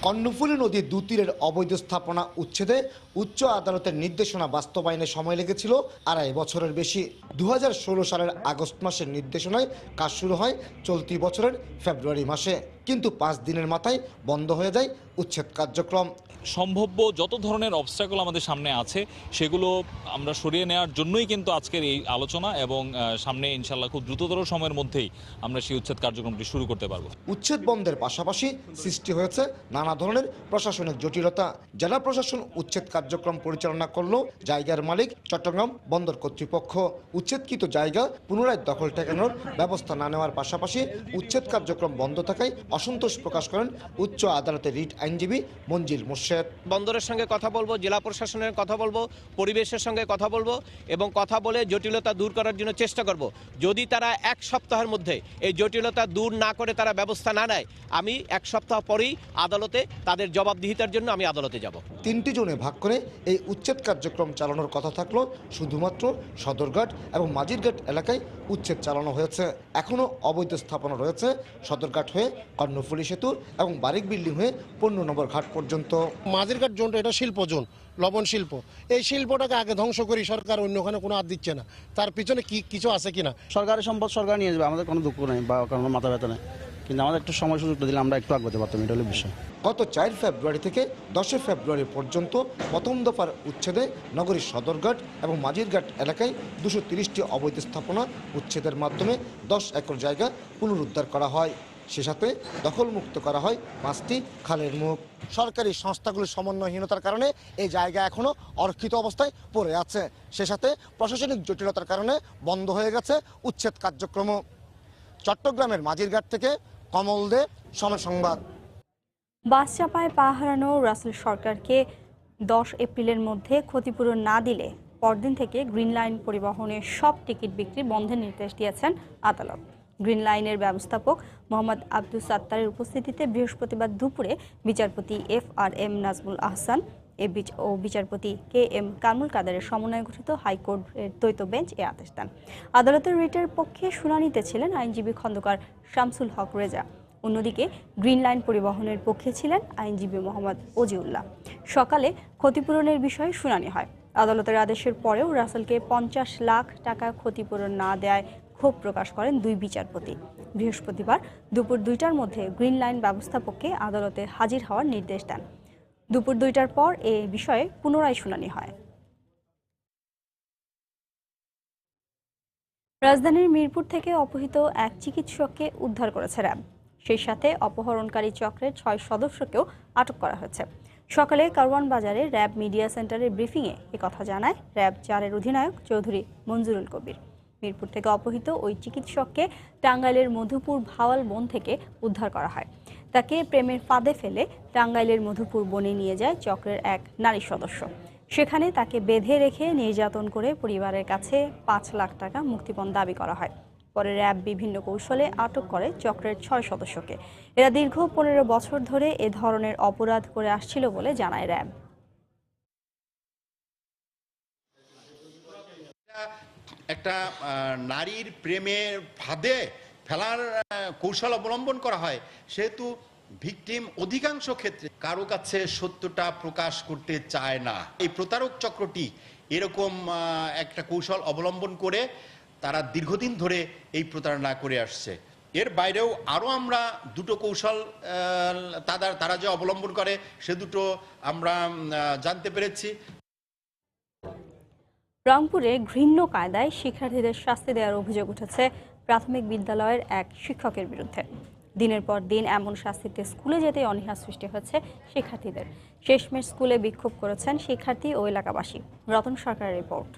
Speaker 29: কর্ণফুলী নদীর 2 তীরের অবৈধ স্থাপনা উচ্ছেদে উচ্চ আদালতের নির্দেশনা বাস্তবায়নে সময় লেগেছিল 2.5 বছরের বেশি। 2016 সালের আগস্ট মাসের নির্দেশনায় কাজ শুরু হয় চলতি বছরের ফেব্রুয়ারি মাসে, কিন্তু 5 দিনের মাথায় বন্ধ হয়ে যায় উচ্ছেদ কার্যক্রম।
Speaker 1: সম্ভাব্য যত ধরনের অবস্ট্রাকল আমাদের সামনে আছে সেগুলো আমরা সরিয়ে নেওয়ার জন্যই কিন্তু আজকের এই আলোচনা, এবং সামনে ইনশাল্লাহ খুব দ্রুততর সময়ের মধ্যেই আমরা সেই উচ্ছেদ কার্যক্রমটি শুরু করতে পারবো।
Speaker 29: উচ্ছেদ বন্ধের পাশাপাশি সৃষ্টি হয়েছে নানা ধরনের প্রশাসনিক জটিলতা। জেলা প্রশাসন উচ্ছেদ কার্যক্রম পরিচালনা করলেও জায়গার মালিক চট্টগ্রাম বন্দর কর্তৃপক্ষ। উচ্ছেদকৃত জায়গা পুনরায় দখল ঠেকানোর ব্যবস্থা না নেওয়ার পাশাপাশি উচ্ছেদ কার্যক্রম বন্ধ থাকায় অসন্তোষ প্রকাশ করেন উচ্চ আদালতের রিট আইনজীবী মঞ্জিল মোর্শেদ।
Speaker 9: বন্দরের সঙ্গে কথা বলবো, জেলা প্রশাসনের কথা বলবো, পরিবেশের সঙ্গে কথা বলবো এবং কথা বলে জটিলতা দূর করার জন্য চেষ্টা করব। যদি তারা 1 সপ্তাহের মধ্যে এই জটিলতা দূর না করে তারা ব্যবস্থা না নেয়, আমি 1 সপ্তাহ পরেই আদালতে তাদের জবাবদিহিতার জন্য আমি আদালতে যাব।
Speaker 29: 3টি জোনে ভাগ করে এই উচ্ছেদ কার্যক্রম চালানোর কথা থাকলেও শুধুমাত্র সদরঘাট এবং মাঝিরঘাট এলাকায় উচ্ছেদ চালানো হয়েছে। এখনও অবৈধ স্থাপনা রয়েছে সদরঘাট হয়ে কর্ণফুলী সেতু এবং বারিক বিল্ডিং হয়ে 15 নম্বর ঘাট পর্যন্ত।
Speaker 11: মাঝিরঘাট জোনটা এটা শিল্প জোন, লবণ শিল্প। এই শিল্পটাকে আগে ধ্বংস করি, সরকার অন্যখানে কোনো হাত দিচ্ছে না। তার পিছনে কিছু আছে কিনা?
Speaker 12: সরকারের সম্পদ সরকার নিয়ে যাবে, আমাদের কোনো দুঃখ নেই বা কোনো মাথা ব্যথা নেই, কিন্তু আমাদের একটু সময় সুযোগটা দিলে আমরা একটু আগাতে পারতাম, এটা হলো বিষয়।
Speaker 29: গত 4 ফেব্রুয়ারি থেকে 10 ফেব্রুয়ারি পর্যন্ত প্রথম দফার উচ্ছেদে নগরীর সদরঘাট এবং মাঝিরঘাট এলাকায় 230টি অবৈধ স্থাপনা উচ্ছেদের মাধ্যমে 10 একর জায়গা পুনরুদ্ধার করা হয়। সে সাথে দখলমুক্ত করা হয় 5টি খালের মুখ। সরকারি সংস্থাগুলির সমন্বয়হীনতার কারণে এই জায়গা এখনও অরক্ষিত অবস্থায় পড়ে আছে। সে সাথে প্রশাসনিক জটিলতার কারণে বন্ধ হয়ে গেছে উচ্ছেদ কার্যক্রম। চট্টগ্রামের মাঝিরঘাট থেকে কমল দে, সময় সংবাদ।
Speaker 2: বাস চাপায় পা হারানো রাসেল সরকারকে 10 এপ্রিলের মধ্যে ক্ষতিপূরণ না দিলে পরদিন থেকে গ্রিন লাইন পরিবহনের সব টিকিট বিক্রি বন্ধের নির্দেশ দিয়েছেন আদালত। গ্রিন লাইনের ব্যবস্থাপক মোহাম্মদ আব্দুল সাত্তারের উপস্থিতিতে বৃহস্পতিবার দুপুরে বিচারপতি FRM নাজমুল আহসান ও বিচারপতি KM কামরুল কাদেরের সমন্বয়ে গঠিত হাইকোর্টের দ্বৈত বেঞ্চ এ আদেশ দেন। আদালতের রিটের পক্ষে শুনানিতে ছিলেন আইনজীবী খন্দকার শামসুল হক রেজা। অন্যদিকে গ্রিন লাইন পরিবহনের পক্ষে ছিলেন আইনজীবী মোহাম্মদ ওজিউল্লাহ। সকালে ক্ষতিপূরণের বিষয়ে শুনানি হয়। আদালতের আদেশের পরেও রাসেলকে 50 লাখ টাকা ক্ষতিপূরণ না দেওয়ায় ক্ষোভ প্রকাশ করেন 2 বিচারপতি। বৃহস্পতিবার দুপুর 2টার মধ্যে গ্রিন লাইন ব্যবস্থাপককে আদালতে হাজির হওয়ার নির্দেশ দেন। দুপুর 2টার পর এ বিষয়ে পুনরায় শুনানি হয়। রাজধানীর মিরপুর থেকে অপহৃত এক চিকিৎসককে উদ্ধার করেছে র্যাব। সেই সাথে অপহরণকারী চক্রের 6 সদস্যকেও আটক করা হয়েছে। সকালে কারওয়ান বাজারে র্যাব মিডিয়া সেন্টারের ব্রিফিংয়ে একথা জানায় র্যাব 4-এর অধিনায়ক চৌধুরী মঞ্জুরুল কবির। মিরপুর থেকে অপহৃত ওই চিকিৎসককে টাঙ্গাইলের মধুপুর ভাওয়াল বন থেকে উদ্ধার করা হয়। তাকে প্রেমের ফাঁদে ফেলে টাঙ্গাইলের মধুপুর বনে নিয়ে যায় চক্রের এক নারী সদস্য। সেখানে তাকে বেঁধে রেখে নির্যাতন করে পরিবারের কাছে 5 লাখ টাকা মুক্তিপণ দাবি করা হয়। পরে র্যাব বিভিন্ন কৌশলে আটক করে চক্রের 6 সদস্যকে। এরা দীর্ঘ 15 বছর ধরে এ ধরনের অপরাধ করে আসছিল বলে জানায় র্যাব।
Speaker 13: একটা নারীর প্রেমের ফাঁদে ফেলার কৌশল অবলম্বন করা হয়, সেহেতু ভিকটিম অধিকাংশ ক্ষেত্রে কারো কাছে সত্যটা প্রকাশ করতে চায় না। এই প্রতারক চক্রটি এরকম একটা কৌশল অবলম্বন করে তারা দীর্ঘদিন ধরে এই প্রতারণা করে আসছে। এর বাইরেও আরও আমরা 2টো কৌশল তারা যে অবলম্বন করে সে 2টো আমরা জানতে পেরেছি।
Speaker 2: রংপুরে ঘৃণ্য কায়দায় শিক্ষার্থীদের শাস্তি দেওয়ার অভিযোগ উঠেছে প্রাথমিক বিদ্যালয়ের এক শিক্ষকের বিরুদ্ধে। দিনের পর দিন এমন শাস্তিতে স্কুলে যেতে অনীহা সৃষ্টি হচ্ছে শিক্ষার্থীদের। শেষমেশ স্কুলে বিক্ষোভ করেছেন শিক্ষার্থী ও এলাকাবাসী। রতন সরকারের রিপোর্ট।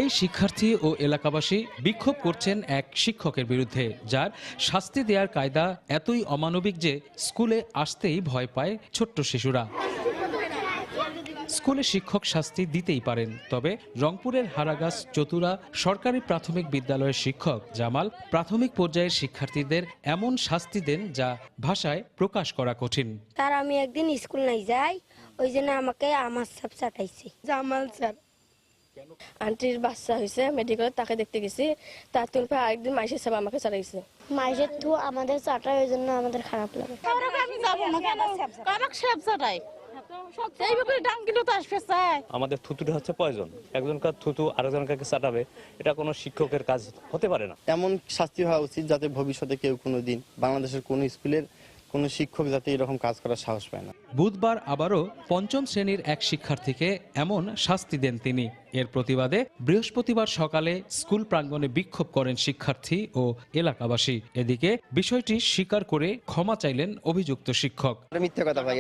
Speaker 14: এই শিক্ষার্থী ও এলাকাবাসী বিক্ষোভ করছেন এক শিক্ষকের বিরুদ্ধে, যার শাস্তি দেওয়ার কায়দা এতই অমানবিক যে স্কুলে আসতেই ভয় পায় ছোট্ট শিশুরা। স্কুলে শিক্ষক শাস্তি দিতেই পারেন, তবে রংপুরের হারাগাছ চতুরা সরকারি প্রাথমিক বিদ্যালয়ের শিক্ষক জামাল প্রাথমিক পর্যায়ের শিক্ষার্থীদের এমন শাস্তি দেন যা ভাষায় প্রকাশ করা কঠিন।
Speaker 15: তার আমি একদিন স্কুল নাই যাই, ওই জন্য আমাকে আমার সব চাটাইছে। জামাল স্যার আন্টির বাচ্চা হয়েছে মেডিকেলে, তাকে দেখতে গেছি, তার তুলপে আরেকদিন মাইশের সব আমাকে চাটাইছে। মাইশের তো আমাদের চাটাই, ওই জন্য আমাদের খারাপ লাগে।
Speaker 16: আমাদের থুতুটা হচ্ছে প্রয়োজন, একজনকার থুতু আরেকজনকে চাটাবে, এটা কোনো শিক্ষকের কাজ হতে পারে না।
Speaker 12: এমন শাস্তি হওয়া উচিত যাতে ভবিষ্যতে কেউ কোনোদিন বাংলাদেশের কোনো স্কুলের কোনো শিক্ষক যাতে এরকম কাজ করার সাহস পায় না।
Speaker 14: বুধবার আবারও পঞ্চম শ্রেণীর এক শিক্ষার্থীকে এমন শাস্তি দেন তিনি। এর প্রতিবাদে বৃহস্পতিবার সকালে স্কুল প্রাঙ্গণে বিক্ষোভ করেন শিক্ষার্থী ও এলাকাবাসী। এদিকে বিষয়টি স্বীকার করে ক্ষমা চাইলেন অভিযুক্ত শিক্ষক।
Speaker 12: মিথ্যা কথা ভাই,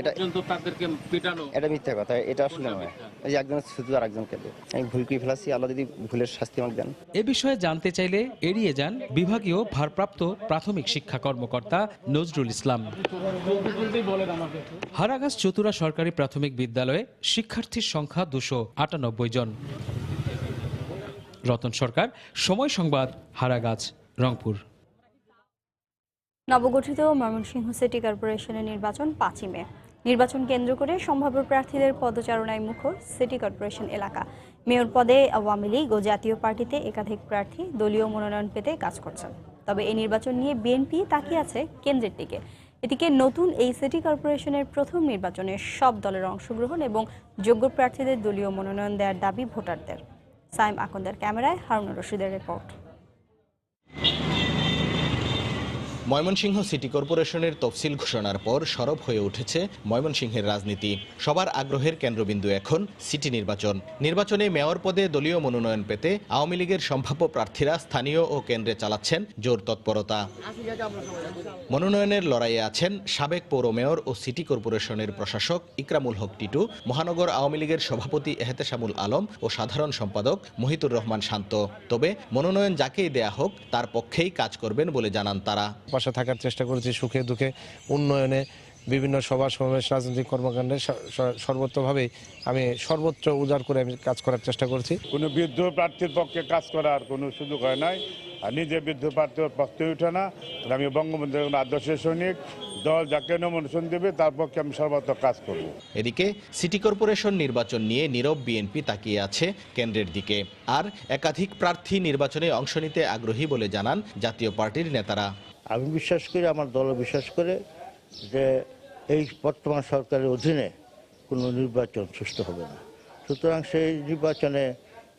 Speaker 12: এটা মিথ্যা কথা, এটা আসলে নয়। এই যে একজন শুধু আর একজনকে আমি ভুল করে ফেলাছি, আল্লাহ যদি ভুলের শাস্তি আমাকে দেন।
Speaker 14: এ বিষয়ে জানতে চাইলে এড়িয়ে যান বিভাগীয় ভারপ্রাপ্ত প্রাথমিক শিক্ষা কর্মকর্তা নজরুল ইসলাম। হারাগাছ চতুরা সরকারি প্রাথমিক বিদ্যালয়ে শিক্ষার্থীর সংখ্যা 298 জন। রতন সরকার, সময় সংবাদ, হারাগাছ, রংপুর।
Speaker 2: নবগঠিত ময়মনসিংহ সিটি কর্পোরেশনের নির্বাচন 5ই মে। নির্বাচন কেন্দ্র করে সম্ভাব্য প্রার্থীদের পদচারণায় মুখর সিটি কর্পোরেশন এলাকা। মেয়র পদে আওয়ামী লীগ ও জাতীয় পার্টিতে একাধিক প্রার্থী দলীয় মনোনয়ন পেতে কাজ করছেন। তবে এই নির্বাচন নিয়ে বিএনপি তাকিয়ে আছে কেন্দ্রের দিকে। এদিকে নতুন এই সিটি কর্পোরেশনের প্রথম নির্বাচনে সব দলের অংশগ্রহণ এবং যোগ্য প্রার্থীদের দলীয় মনোনয়ন দেওয়ার দাবি ভোটারদের। সাইম আকন্দের ক্যামেরায় হারুনুর রশিদের রিপোর্ট।
Speaker 17: ময়মনসিংহ সিটি কর্পোরেশনের তফসিল ঘোষণার পর সরব হয়ে উঠেছে ময়মনসিংহের রাজনীতি। সবার আগ্রহের কেন্দ্রবিন্দু এখন সিটি নির্বাচন। নির্বাচনে মেয়র পদে দলীয় মনোনয়ন পেতে আওয়ামী লীগের সম্ভাব্য প্রার্থীরা স্থানীয় ও কেন্দ্রে চালাচ্ছেন জোর তৎপরতা। মনোনয়নের লড়াইয়ে আছেন সাবেক পৌর মেয়র ও সিটি কর্পোরেশনের প্রশাসক ইকরামুল হক টিটু, মহানগর আওয়ামী লীগের সভাপতি এহতেশামুল আলম ও সাধারণ সম্পাদক মহিতুর রহমান শান্ত। তবে মনোনয়ন যাকেই দেয়া হোক তার পক্ষেই কাজ করবেন বলে জানান তারা।
Speaker 11: পাশে থাকার চেষ্টা করেছি, সুখে দুঃখে, উন্নয়নে, বিভিন্ন সভা সমাবেশ, রাজনৈতিক কর্মকাণ্ডে সর্বত্রভাবেই আমি সর্বোচ্চ উজাড় করে আমি কাজ করার চেষ্টা করছি।
Speaker 18: কোনো বৃদ্ধ প্রার্থীর পক্ষে কাজ করার কোনো সুযোগ হয় নাই, আর নিজে বৃদ্ধ প্রার্থীর পক্ষে উঠে না। আমি বঙ্গবন্ধুর আদর্শের সৈনিক, দল যাকে নমিনেশন দেবে তার পক্ষে আমি সর্বত্র কাজ করব।
Speaker 17: এদিকে সিটি কর্পোরেশন নির্বাচন নিয়ে নীরব বিএনপি তাকিয়ে আছে কেন্দ্রের দিকে। আর একাধিক প্রার্থী নির্বাচনে অংশ নিতে আগ্রহী বলে জানান জাতীয় পার্টির নেতারা।
Speaker 19: আমি বিশ্বাস করি, আমার দল বিশ্বাস করে যে এই বর্তমান সরকারের অধীনে কোনো নির্বাচন সুষ্ঠু হবে না। সুতরাং সেই নির্বাচনে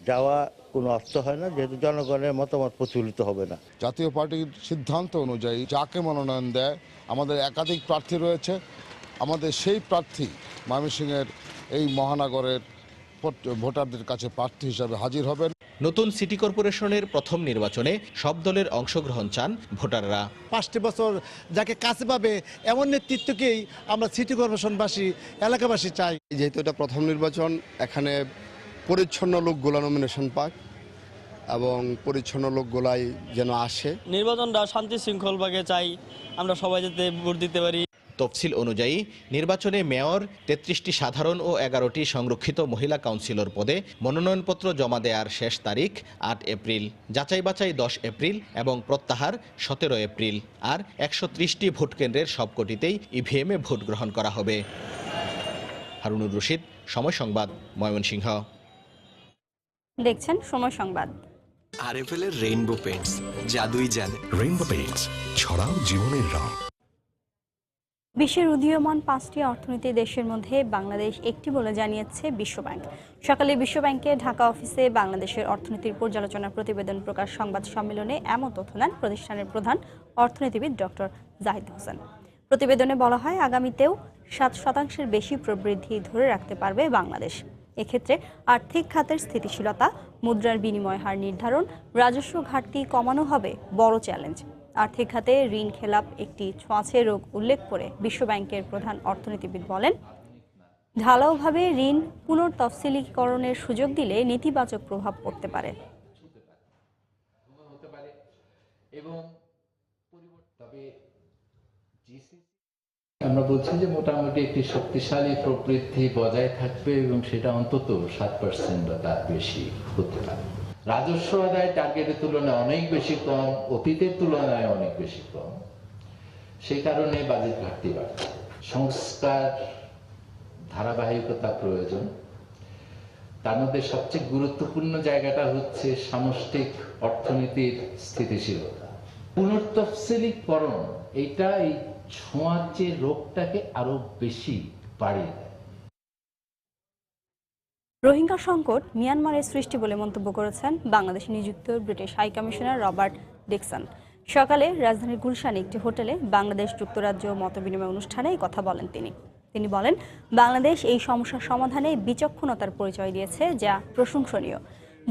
Speaker 19: যাওয়া কোনো অর্থ হয় না, যেহেতু জনগণের মতামত প্রতিফলিত হবে না।
Speaker 20: জাতীয় পার্টির সিদ্ধান্ত অনুযায়ী যাকে মনোনয়ন দেয়, আমাদের একাধিক প্রার্থী রয়েছে, আমাদের সেই প্রার্থী ময়মনসিংহের এই মহানগরের ভোটারদের কাছে প্রার্থী হিসাবে হাজির হবেন।
Speaker 17: নতুন সিটি কর্পোরেশনের প্রথম নির্বাচনে সব দলের অংশগ্রহণ চান ভোটাররা।
Speaker 11: 5টি বছর যাকে কাছে পাবে এমন নেতৃত্বকেই আমরা সিটি কর্পোরেশনবাসী, এলাকাবাসী চাই।
Speaker 20: যেহেতু এটা প্রথম নির্বাচন, এখানে পরিচ্ছন্ন লোকগুলা নমিনেশন পাক এবং পরিচ্ছন্ন লোকগুলাই যেন আসে।
Speaker 21: নির্বাচনটা শান্তি শৃঙ্খলভাবে চাই, আমরা সবাই যাতে ভোট দিতে পারি।
Speaker 17: তফসিল অনুযায়ী নির্বাচনে মেয়র 33টি সাধারণ ও 11টি সংরক্ষিত মহিলা কাউন্সিলর পদে মনোনয়নপত্র জমা দেওয়ার শেষ তারিখ 8 এপ্রিল, যাচাই বাছাই 10 এপ্রিল এবং প্রত্যাহার 17 এপ্রিল। আর 130টি ভোট কেন্দ্রের সবকটিতেই ইভিএমে ভোট গ্রহণ করা হবে। হারুনুর রশিদ, সময় সংবাদ, ময়মনসিংহ।
Speaker 2: দেখছেন সময় সংবাদ।
Speaker 22: আরএফএল এর রেইনবো পেইন্টস, জাদুই জানে। রেইনবো পেইন্টস, ছড়াও জীবনের রং।
Speaker 2: বিশ্বের উদীয়মান 5টি অর্থনীতি দেশের মধ্যে বাংলাদেশ একটি বলে জানিয়েছে বিশ্বব্যাংক। সকালে বিশ্বব্যাংকের ঢাকা অফিসে বাংলাদেশের অর্থনীতির পর্যালোচনা প্রতিবেদন প্রকাশ সংবাদ সম্মেলনে এমন তথ্য দেন প্রতিষ্ঠানের প্রধান অর্থনীতিবিদ ডক্টর জাহিদ হোসেন। প্রতিবেদনে বলা হয়, আগামীতেও 7% বেশি প্রবৃদ্ধি ধরে রাখতে পারবে বাংলাদেশ। এক্ষেত্রে আর্থিক খাতের স্থিতিশীলতা, মুদ্রার বিনিময় হার নির্ধারণ, রাজস্ব ঘাটতি কমানো হবে বড় চ্যালেঞ্জ। আর্থিক খাতে ঋণ খেলাপ একটি ছোঁয়াচে রোগ উল্লেখ করে বিশ্বব্যাংকের প্রধান অর্থনীতিবিদ বলেন, ঢালাওভাবে ঋণ পুনর্তফসিলীকরণের সুযোগ দিলে নেতিবাচক প্রভাব পড়তে পারে।
Speaker 23: আমরা বলছি যে মোটামুটি একটি শক্তিশালী প্রবৃদ্ধি বজায় থাকবে এবং সেটা অন্তত 7% বা তার বেশি হতে পারে। রাজস্ব আদায় টার্গেটের তুলনায় অনেক বেশি কম, অতীতের তুলনায় অনেক বেশি কম। সেই কারণে বাজেট ঘাটতি বাড়ছে। সংস্কার ধারাবাহিকতা প্রয়োজন। তার মধ্যে সবচেয়ে গুরুত্বপূর্ণ জায়গাটা হচ্ছে সামষ্টিক অর্থনীতির স্থিতিশীলতা। পুনর্তফসিলীকরণ এইটা এই ছোঁয়াচে রোগটাকে আরো বেশি বাড়িয়ে দেয়।
Speaker 2: রোহিঙ্গা সংকট মিয়ানমারের সৃষ্টি বলে মন্তব্য করেছেন বাংলাদেশে নিযুক্ত British high commissioner Robert Dickson. সকালে রাজধানীর গুলশানে একটি হোটেলে বাংলাদেশ যুক্তরাজ্য মতবিনিময় অনুষ্ঠানে এই কথা বলেন তিনি বলেন, বাংলাদেশ এই সমস্যার সমাধানে বিচক্ষণতার পরিচয় দিয়েছে, যা প্রশংসনীয়।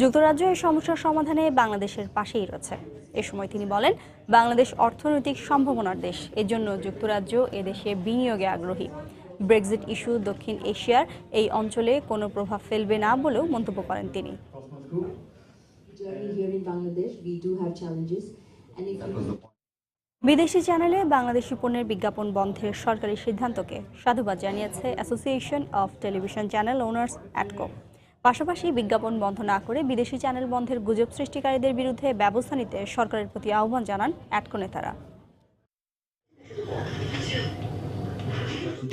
Speaker 2: যুক্তরাজ্য এই সমস্যার সমাধানে বাংলাদেশের পাশেই রয়েছে। এ সময় তিনি বলেন, বাংলাদেশ অর্থনৈতিক সম্ভাবনার দেশ, এজন্য যুক্তরাজ্য এদেশে বিনিয়োগে আগ্রহী। ব্রেক্সিট ইস্যু দক্ষিণ এশিয়ার এই অঞ্চলে কোনো প্রভাব ফেলবে না বলেও মন্তব্য করেন তিনি। বিদেশি চ্যানেলে বাংলাদেশি পণ্যের বিজ্ঞাপন বন্ধের সরকারি সিদ্ধান্তকে সাধুবাদ জানিয়েছে association of television channel owners অ্যাটকো। পাশাপাশি বিজ্ঞাপন বন্ধ না করে বিদেশি চ্যানেল বন্ধের গুজব সৃষ্টিকারীদের বিরুদ্ধে ব্যবস্থা নিতে সরকারের প্রতি আহ্বান জানান অ্যাটকো নেতারা।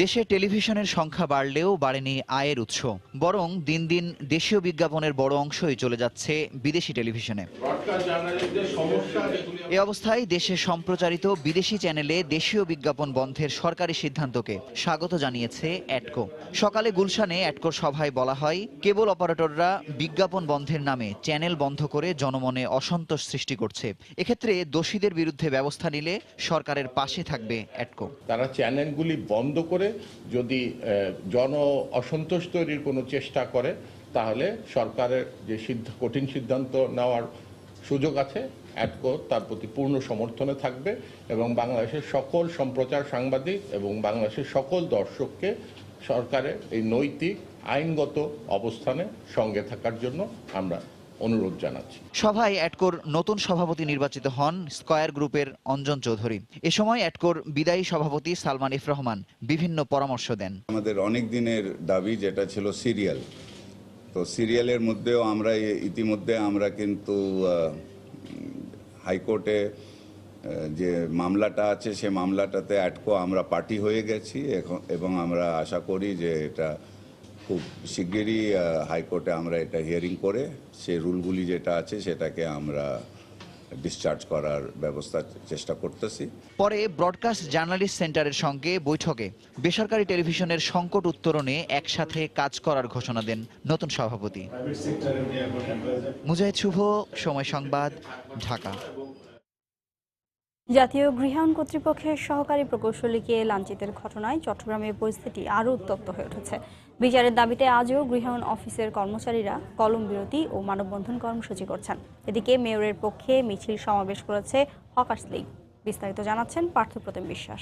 Speaker 3: দেশে টেলিভিশনের সংখ্যা বাড়লেও বাড়েনি আয়ের উৎস, বরং দিন দিন দেশীয় বিজ্ঞাপনের বড় অংশই চলে যাচ্ছে বিদেশি টেলিভিশনে। এ অবস্থায় দেশে সম্প্রচারিত বিদেশি চ্যানেলে দেশীয় বিজ্ঞাপন বন্ধের সরকারি সিদ্ধান্তকে স্বাগত জানিয়েছে অ্যাটকো। সকালে গুলশানে অ্যাটকোর সভায় বলা হয়, কেবল অপারেটররা বিজ্ঞাপন বন্ধের নামে চ্যানেল বন্ধ করে জনমনে অসন্তোষ সৃষ্টি করছে। এক্ষেত্রে দোষীদের বিরুদ্ধে ব্যবস্থা নিলে সরকারের পাশে থাকবে অ্যাটকো।
Speaker 4: তারা চ্যানেলগুলি বন্ধ করে যদি জন অসন্তোষ তৈরির কোনো চেষ্টা করে, তাহলে সরকারের যে কঠিন সিদ্ধান্ত নেওয়ার সুযোগ আছে, অ্যাটকো তার প্রতি পূর্ণ সমর্থনে থাকবে এবং বাংলাদেশের সকল সম্প্রচার সাংবাদিক এবং বাংলাদেশের সকল দর্শককে সরকারের এই নৈতিক আইনগত অবস্থানে সঙ্গে থাকার জন্য আমরা অনুরোধ জানাচ্ছি।
Speaker 3: সভায় অ্যাটকোর নতুন সভাপতি নির্বাচিত হন স্কয়ার গ্রুপের অঞ্জন চৌধুরী। এ সময় অ্যাটকোর বিদায়ী সভাপতি সালমান ইফ রহমান বিভিন্ন পরামর্শ দেন।
Speaker 5: আমাদের অনেক দিনের দাবি যেটা ছিল সিরিয়াল, তো সিরিয়ালের মধ্যেও আমরা ইতিমধ্যে আমরা কিন্তু হাইকোর্টে যে মামলাটা আছে সে মামলাটাতে অ্যাটকো আমরা পার্টি হয়ে গেছি এবং আমরা আশা করি যে এটা খুব শিগগিরই হাইকোর্টে আমরা এটা হিয়ারিং করে সেই রুলগুলি যেটা আছে সেটাকে আমরা ডিসচার্জ করার ব্যবস্থা চেষ্টা করতেছি।
Speaker 3: পরে ব্রডকাস্ট জার্নালিস্ট সেন্টারের সঙ্গে বৈঠকে বেসরকারি টেলিভিশনের সংকট উত্তরণে একসাথে কাজ করার ঘোষণা দেন নতুন সভাপতি। মুজাহিদ শুভ, সময় সংবাদ, ঢাকা।
Speaker 2: জাতীয় গৃহায়ণ কর্তৃপক্ষের সহকারী প্রকৌশলীকে লাঞ্ছিতের ঘটনায় চট্টগ্রামের পরিস্থিতি আরও উত্তপ্ত হয়ে উঠেছে। বিচারের দাবিতে আজও গৃহায়ণ অফিসের কর্মচারীরা কলম বিরতি ও মানববন্ধন কর্মসূচি করছেন। এদিকে মেয়রের পক্ষে মিছিল সমাবেশ করেছে হকার্স লীগ। বিস্তারিত জানাচ্ছেন পার্থপ্রতিম বিশ্বাস।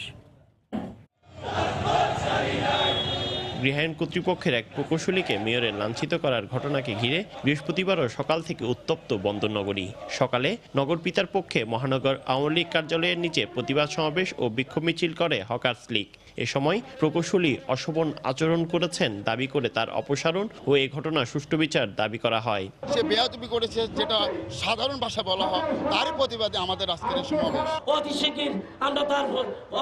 Speaker 7: গৃহায়ণ কর্তৃপক্ষের এক প্রকৌশলীকে মেয়রের লাঞ্ছিত করার ঘটনাকে ঘিরে বৃহস্পতিবারও সকাল থেকে উত্তপ্ত বন্দরনগরী। সকালে নগর পিতার পক্ষে মহানগর আওয়ামী লীগ কার্যালয়ের নিচে প্রতিবাদ সমাবেশ ও বিক্ষোভ মিছিল করে হকার্স লীগ। এ সময় প্রকৌশলী অশোভন আচরণ করেছেন দাবি করে তার অপসারণ ও এই ঘটনা সুষ্ঠু বিচার দাবি করা হয়।
Speaker 24: সে বেয়াদবি করেছে, যেটা সাধারণ ভাষা বলা হয়, তারই প্রতিবাদে আমাদের আজকের সমাবেশ।
Speaker 25: অতি শীঘ্র আমরা তার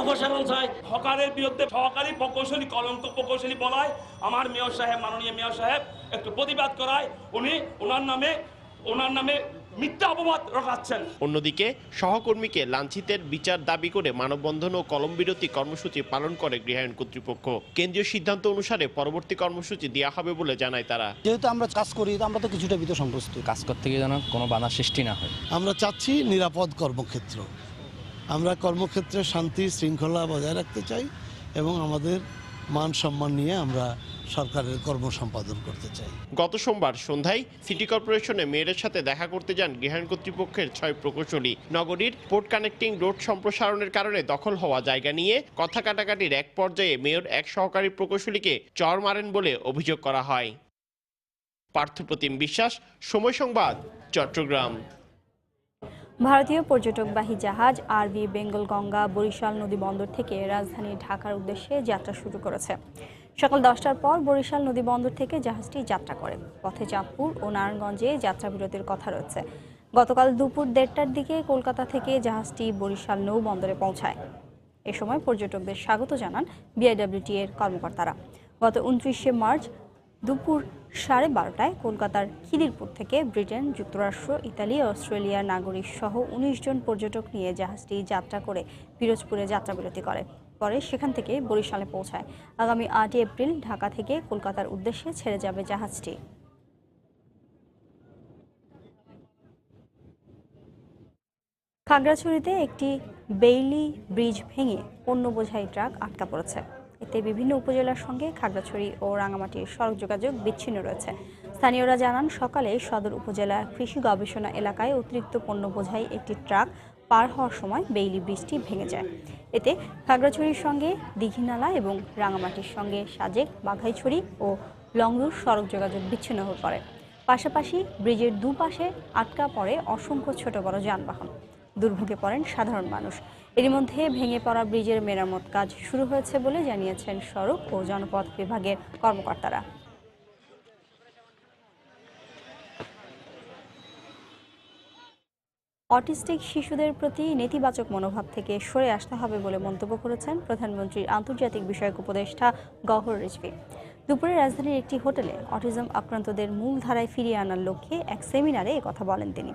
Speaker 25: অপসারণ চাই। হকারের বিরুদ্ধে সহকারী প্রকৌশলী কলঙ্ক প্রকৌশলী বলায় আমার মেয়র সাহেব, মাননীয় মেয়র সাহেব একটু প্রতিবাদ করায় উনি ওনার নামে মিথ্যা অপবাদ রটাচ্ছেন।
Speaker 7: অন্যদিকে সহকর্মীকে লাঞ্ছিতের বিচার দাবি করে মানববন্ধন ও কলম বিরতি কর্মসূচি পালন করে গৃহায়ণ কর্তৃপক্ষ। কেন্দ্রীয় সিদ্ধান্ত অনুসারে পরবর্তী কর্মসূচি দেওয়া হবে বলে জানায় তারা।
Speaker 26: যেহেতু আমরা কাজ করি, আমরা তো কিছুটা ভিতর সন্তুষ্ট। কাজ করতে গিয়ে যেন কোনো বাধা সৃষ্টি না হয়।
Speaker 27: আমরা চাচ্ছি নিরাপদ কর্মক্ষেত্র। আমরা কর্মক্ষেত্রে শান্তি শৃঙ্খলা বজায় রাখতে চাই এবং আমাদের মান সম্মান নিয়ে আমরা সরকারের কর্ম সম্পাদন করতে চাই।
Speaker 7: গত সোমবার সন্ধ্যায় সিটি কর্পোরেশনে মেয়রের সাথে দেখা করতে যান গৃহায়ণ কর্তৃপক্ষের 6 প্রকৌশলী। নগরীর পোর্ট কানেক্টিং রোড সম্প্রসারণের কারণে দখল হওয়া জায়গা নিয়ে কথা কাটাকাটির এক পর্যায়ে মেয়র এক সহকারী প্রকৌশলীকে চড় মারেন বলে অভিযোগ করা হয়। পার্থপ্রতিম বিশ্বাস, সময় সংবাদ, চট্টগ্রাম।
Speaker 2: ভারতীয় পর্যটকবাহী জাহাজ আরবি বেঙ্গল গঙ্গা বরিশাল নদী বন্দর থেকে রাজধানী ঢাকার উদ্দেশ্যে যাত্রা শুরু করেছে। সকাল 10টার পর বরিশাল নদী বন্দর থেকে জাহাজটি যাত্রা করে। পথে চাঁদপুর ও নারায়ণগঞ্জে যাত্রা বিরতির কথা রয়েছে। গতকাল দুপুর 1:30টার দিকে কলকাতা থেকে জাহাজটি বরিশাল নৌ বন্দরে পৌঁছায়। এ সময় পর্যটকদের স্বাগত জানান বিআইডব্লিউটি এর কর্মকর্তারা। গত 29শে মার্চ দুপুর 12:30টায় কলকাতার খিদিরপুর থেকে ব্রিটেন, যুক্তরাষ্ট্র, ইতালি, অস্ট্রেলিয়ার নাগরিক সহ 19 জন পর্যটক নিয়ে জাহাজটি যাত্রা করে পিরোজপুরে যাত্রাবিরতি করে। পরে সেখান থেকে বরিশালে পৌঁছায়। আগামী 8 এপ্রিল ঢাকা থেকে কলকাতার উদ্দেশ্যে ছেড়ে যাবে জাহাজটি। খাগড়াছড়িতে একটি বেইলি ব্রিজ ভেঙে পণ্য বোঝাই ট্রাক আটকা পড়েছে। এতে বিভিন্ন উপজেলার সঙ্গে খাগড়াছড়ি ও রাঙামাটির সড়ক যোগাযোগ বিচ্ছিন্ন রয়েছে। স্থানীয়রা জানান, সকালে সদর উপজেলার কৃষি গবেষণা এলাকায় অতিরিক্ত পণ্য বোঝাই একটি ট্রাক পার হওয়ার সময় বেইলি ব্রিজটি ভেঙে যায়। এতে খাগড়াছড়ির সঙ্গে দীঘিনালা এবং রাঙামাটির সঙ্গে সাজেক, বাঘাইছড়ি ও লংরুর সড়ক যোগাযোগ বিচ্ছিন্ন হয়ে পড়ে। পাশাপাশি ব্রিজের দুপাশে আটকা পড়ে অসংখ্য ছোট বড় যানবাহন। দুর্ভোগে পড়েন সাধারণ মানুষ। এরই মধ্যে ভেঙে পড়া ব্রিজের মেরামত কাজ শুরু হয়েছে বলে জানিয়েছেন সড়ক ও জনপথ বিভাগের কর্মকর্তারা। অটিস্টিক শিশুদের প্রতি নেতিবাচক মনোভাব থেকে সরে আসতে হবে বলে মন্তব্য করেছেন প্রধানমন্ত্রীর আন্তর্জাতিক বিষয়ক উপদেষ্টা গওহর রিজভী। দুপুরে রাজধানীর একটি হোটেলে অটিজম আক্রান্তদের মূল ধারায় ফিরিয়ে আনার লক্ষ্যে এক সেমিনারে একথা বলেন তিনি।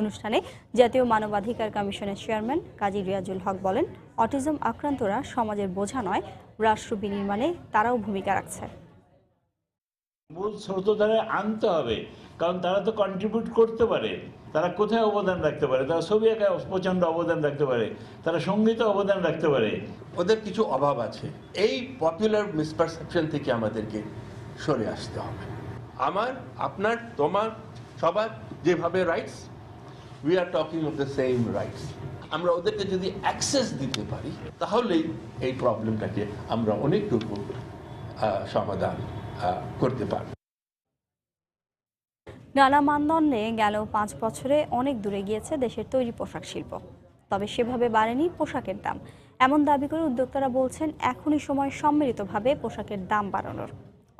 Speaker 2: অনুষ্ঠানে জাতীয় মানবাধিকার কমিশনের চেয়ারম্যান কাজী রিয়াজুল হক বলেন, অটিজম আক্রান্তরা সমাজের বোঝা নয়, রাষ্ট্র বিনির্মাণে তারাও ভূমিকা রাখছে।
Speaker 1: মূল স্রোতধারে আনতে হবে, কারণ তারা তো কন্ট্রিবিউট করতে পারে। তারা কোথায় অবদান রাখতে পারে? তারা ছবি আঁকায় প্রচণ্ড অবদান রাখতে পারে, তারা সঙ্গীতে অবদান রাখতে পারে।
Speaker 6: ওদের কিছু অভাব আছে। এই পপুলার মিসপারসেপশন থেকে আমাদেরকে সরে আসতে হবে। আমার, আপনার, তোমার, সবার যেভাবে rights, we are talking of the same rights. আমরা ওদেরকে যদি অ্যাক্সেস দিতে পারি, তাহলেই এই প্রবলেমটাকে আমরা অনেকটুকু সমাধান করতে পারব।
Speaker 2: নানা মানদণ্ডে গেল 5 বছরে অনেক দূরে গিয়েছে দেশের তৈরি পোশাক শিল্প। তবে সেভাবে বাড়েনি পোশাকের দাম। এমন দাবি করে উদ্যোক্তারা বলছেন, এখনই সময় সম্মিলিতভাবে পোশাকের দাম বাড়ানোর।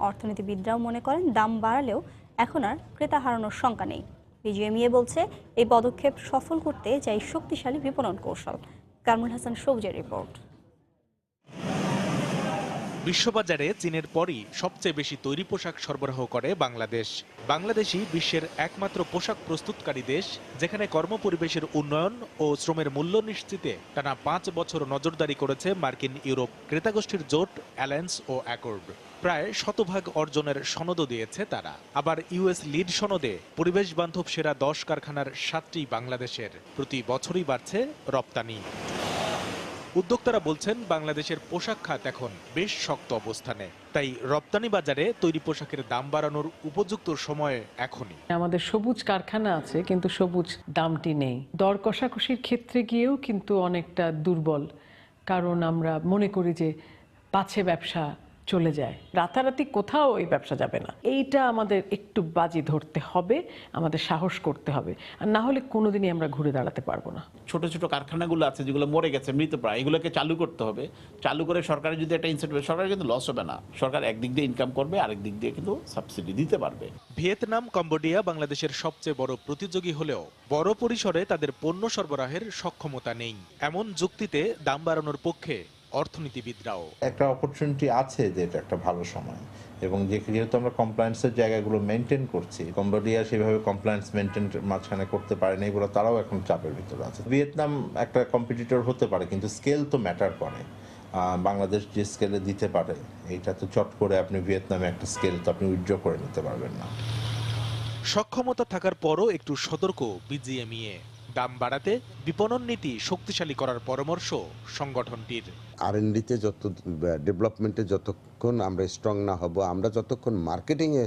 Speaker 2: অর্থনীতিবিদরাও মনে করেন, দাম বাড়ালেও এখন আর ক্রেতা হারানোর শঙ্কা নেই। বিজিএমইএ বলছে, এই পদক্ষেপ সফল করতে চাই শক্তিশালী বিপণন কৌশল। কামরুল হাসান সবুজের রিপোর্ট।
Speaker 8: বিশ্ববাজারে চীনের পরই সবচেয়ে বেশি তৈরি পোশাক সরবরাহ করে বাংলাদেশ। বাংলাদেশই বিশ্বের একমাত্র পোশাক প্রস্তুতকারী দেশ, যেখানে কর্মপরিবেশের উন্নয়ন ও শ্রমের মূল্য নিশ্চিতে টানা 5 বছর নজরদারি করেছে মার্কিন ইউরোপ ক্রেতাগোষ্ঠীর জোট অ্যালায়েন্স ও অ্যাকর্ড। প্রায় 100% অর্জনের সনদও দিয়েছে তারা। আবার ইউএস লিড সনদে পরিবেশ বান্ধব সেরা 10 কারখানার 7টি বাংলাদেশের। প্রতি বছরই বাড়ছে রপ্তানি। উদ্যোক্তারা বলছেন, বাংলাদেশের পোশাক খাত এখন বেশ শক্ত অবস্থানে, তাই রপ্তানি বাজারে তৈরি পোশাকের দাম বাড়ানোর উপযুক্ত সময় এখনই।
Speaker 9: আমাদের সবুজ কারখানা আছে, কিন্তু সবুজ দামটি নেই। দর কষাকষির ক্ষেত্রে গিয়েও কিন্তু অনেকটা দুর্বল, কারণ আমরা মনে করি যে পাছে ব্যবসা চলে যায়, রাতারাতি কোথাও এই ব্যবসা যাবে না। এইটা আমাদের একটু বাজি ধরতে হবে, আমাদের সাহস করতে হবে, আর না হলে কোনোদিনই আমরা ঘুরে দাঁড়াতে পারবো না।
Speaker 10: ছোট ছোট কারখানাগুলো আছে যেগুলো মরে গেছে, মৃতপ্রায়, এগুলোকে চালু করতে হবে। চালু করে সরকারের যদি একটা ইনসেন্টিভ, সরকারের কিন্তু লস হবে না। সরকার একদিক দিয়ে ইনকাম করবে, আরেক দিক দিয়ে কিন্তু সাবসিডি দিতে পারবে।
Speaker 8: ভিয়েতনাম, কম্বোডিয়া বাংলাদেশের সবচেয়ে বড় প্রতিযোগী হলেও বড় পরিসরে তাদের পণ্য সরবরাহের সক্ষমতা নেই। এমন যুক্তিতে দাম বাড়ানোর পক্ষে অর্থনীতিবিদরাও।
Speaker 13: একটা অপরচুনিটি আছে যে এটা একটা ভালো সময়, এবং যেহেতু আমরা কমপ্লায়েন্সের জায়গাগুলো মেনটেন করছি, কম্বোডিয়া সেভাবে কমপ্লায়েন্স মেনটেন মাঝখানে করতে পারেনি বলে তারাও এখন চাপের ভিতরে আছে। ভিয়েতনাম একটা কম্পিটিটর হতে পারে, কিন্তু স্কেল তো ম্যাটার করে। বাংলাদেশ যে স্কেলে দিতে পারে, এইটা তো চট করে আপনি ভিয়েতনামে একটা স্কেল তো আপনি উইথড্র করে নিতে পারবেন না।
Speaker 8: সক্ষমতা থাকার পরও একটু সতর্ক বিজিএমইএ। দাম বাড়াতে বিপণন নীতি শক্তিশালী করার পরামর্শ সংগঠনটির।
Speaker 15: R&D-তে ডেভেলপমেন্টে যতক্ষণ আমরা স্ট্রং না হব, আমরা যতক্ষণ মার্কেটিংয়ে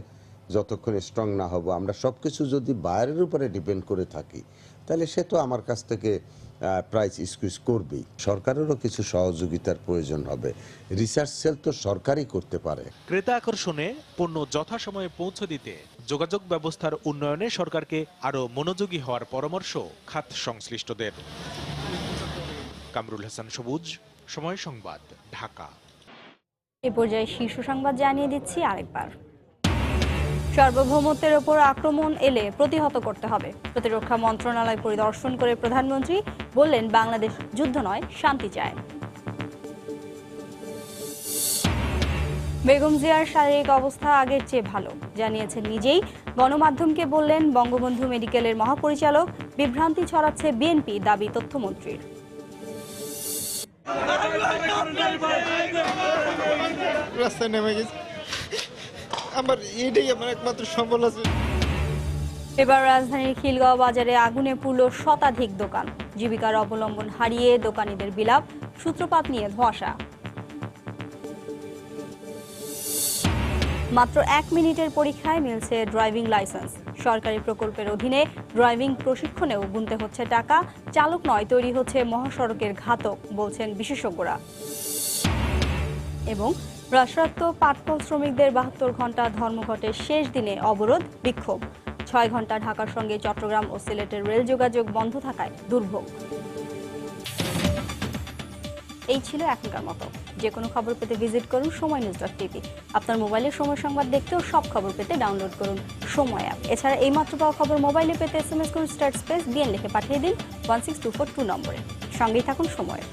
Speaker 15: যতক্ষণ স্ট্রং না হব, আমরা সব কিছু যদি বাইরের উপরে ডিপেন্ড করে থাকি, তাহলে সে তো আমার কাছ থেকে প্রাইস স্কুইজ করবেই। সরকারেরও কিছু সহযোগিতার প্রয়োজন হবে। রিসার্চ সেল তো সরকারই করতে পারে।
Speaker 8: ক্রেতা আকর্ষণে পণ্য যথাসময়ে পৌঁছে দিতে যোগাযোগ ব্যবস্থার উন্নয়নে সরকারকে আরও মনোযোগী হওয়ার পরামর্শ খাত সংশ্লিষ্টদের। কামরুল হাসান সবুজ, সময় সংবাদ, ঢাকা।
Speaker 2: এ পর্যায়ে শীর্ষ সংবাদ জানিয়ে দিচ্ছি আরেকবার। সার্বভৌমত্বের ওপর আক্রমণ এলে প্রতিহত করতে হবে। প্রতিরক্ষা মন্ত্রণালয় পরিদর্শন করে প্রধানমন্ত্রী বললেন, বাংলাদেশ যুদ্ধ নয়, শান্তি চায়। বেগম জিয়ার শারীরিক অবস্থা আগের চেয়ে ভালো জানিয়েছেন নিজেই। গণমাধ্যমকে বললেন, বঙ্গবন্ধু মেডিকেলের মহাপরিচালক। বিভ্রান্তি ছড়াচ্ছে বিএনপি, দাবি তথ্যমন্ত্রীর।
Speaker 28: রাস্তায় নেমে গেছে, আমার এটাই আমার একমাত্র সম্বল আছে।
Speaker 2: এবার রাজধানীর খিলগাঁও বাজারে আগুনে পুড়ল শতাধিক দোকান। জীবিকার অবলম্বন হারিয়ে দোকানিদের বিলাপ, সূত্রপাত নিয়ে ধোঁয়াশা। মাত্র 1 মিনিটের পরীক্ষায় মিলছে ড্রাইভিং লাইসেন্স। সরকারি প্রকল্পের অধীনে ড্রাইভিং প্রশিক্ষণেও গুনতে হচ্ছে টাকা। চালক নয়, তৈরি হচ্ছে মহাসড়কের ঘাতক, বলছেন বিশেষজ্ঞরা। এবং রাষ্ট্রায়ত্ত পাটকল শ্রমিকদের 72 ঘন্টা ধর্মঘটের শেষ দিনে অবরোধ, বিক্ষোভ। 6 ঘন্টা ঢাকার সঙ্গে চট্টগ্রাম ও সিলেটের রেল যোগাযোগ বন্ধ থাকায় দুর্ভোগ। এই ছিল এখনকার মতো। যে কোনো খবর পেতে ভিজিট করুন সময়নিউজ.টিভি। আপনার মোবাইলে সময় সংবাদ দেখতে ও সব খবর পেতে ডাউনলোড করুন সময় অ্যাপ। এছাড়া এই মাত্র পাওয়া খবর মোবাইলে পেতে SMS করুন *BN লিখে পাঠিয়ে দিন 16242 নম্বরে। সঙ্গেই থাকুন সময়ের।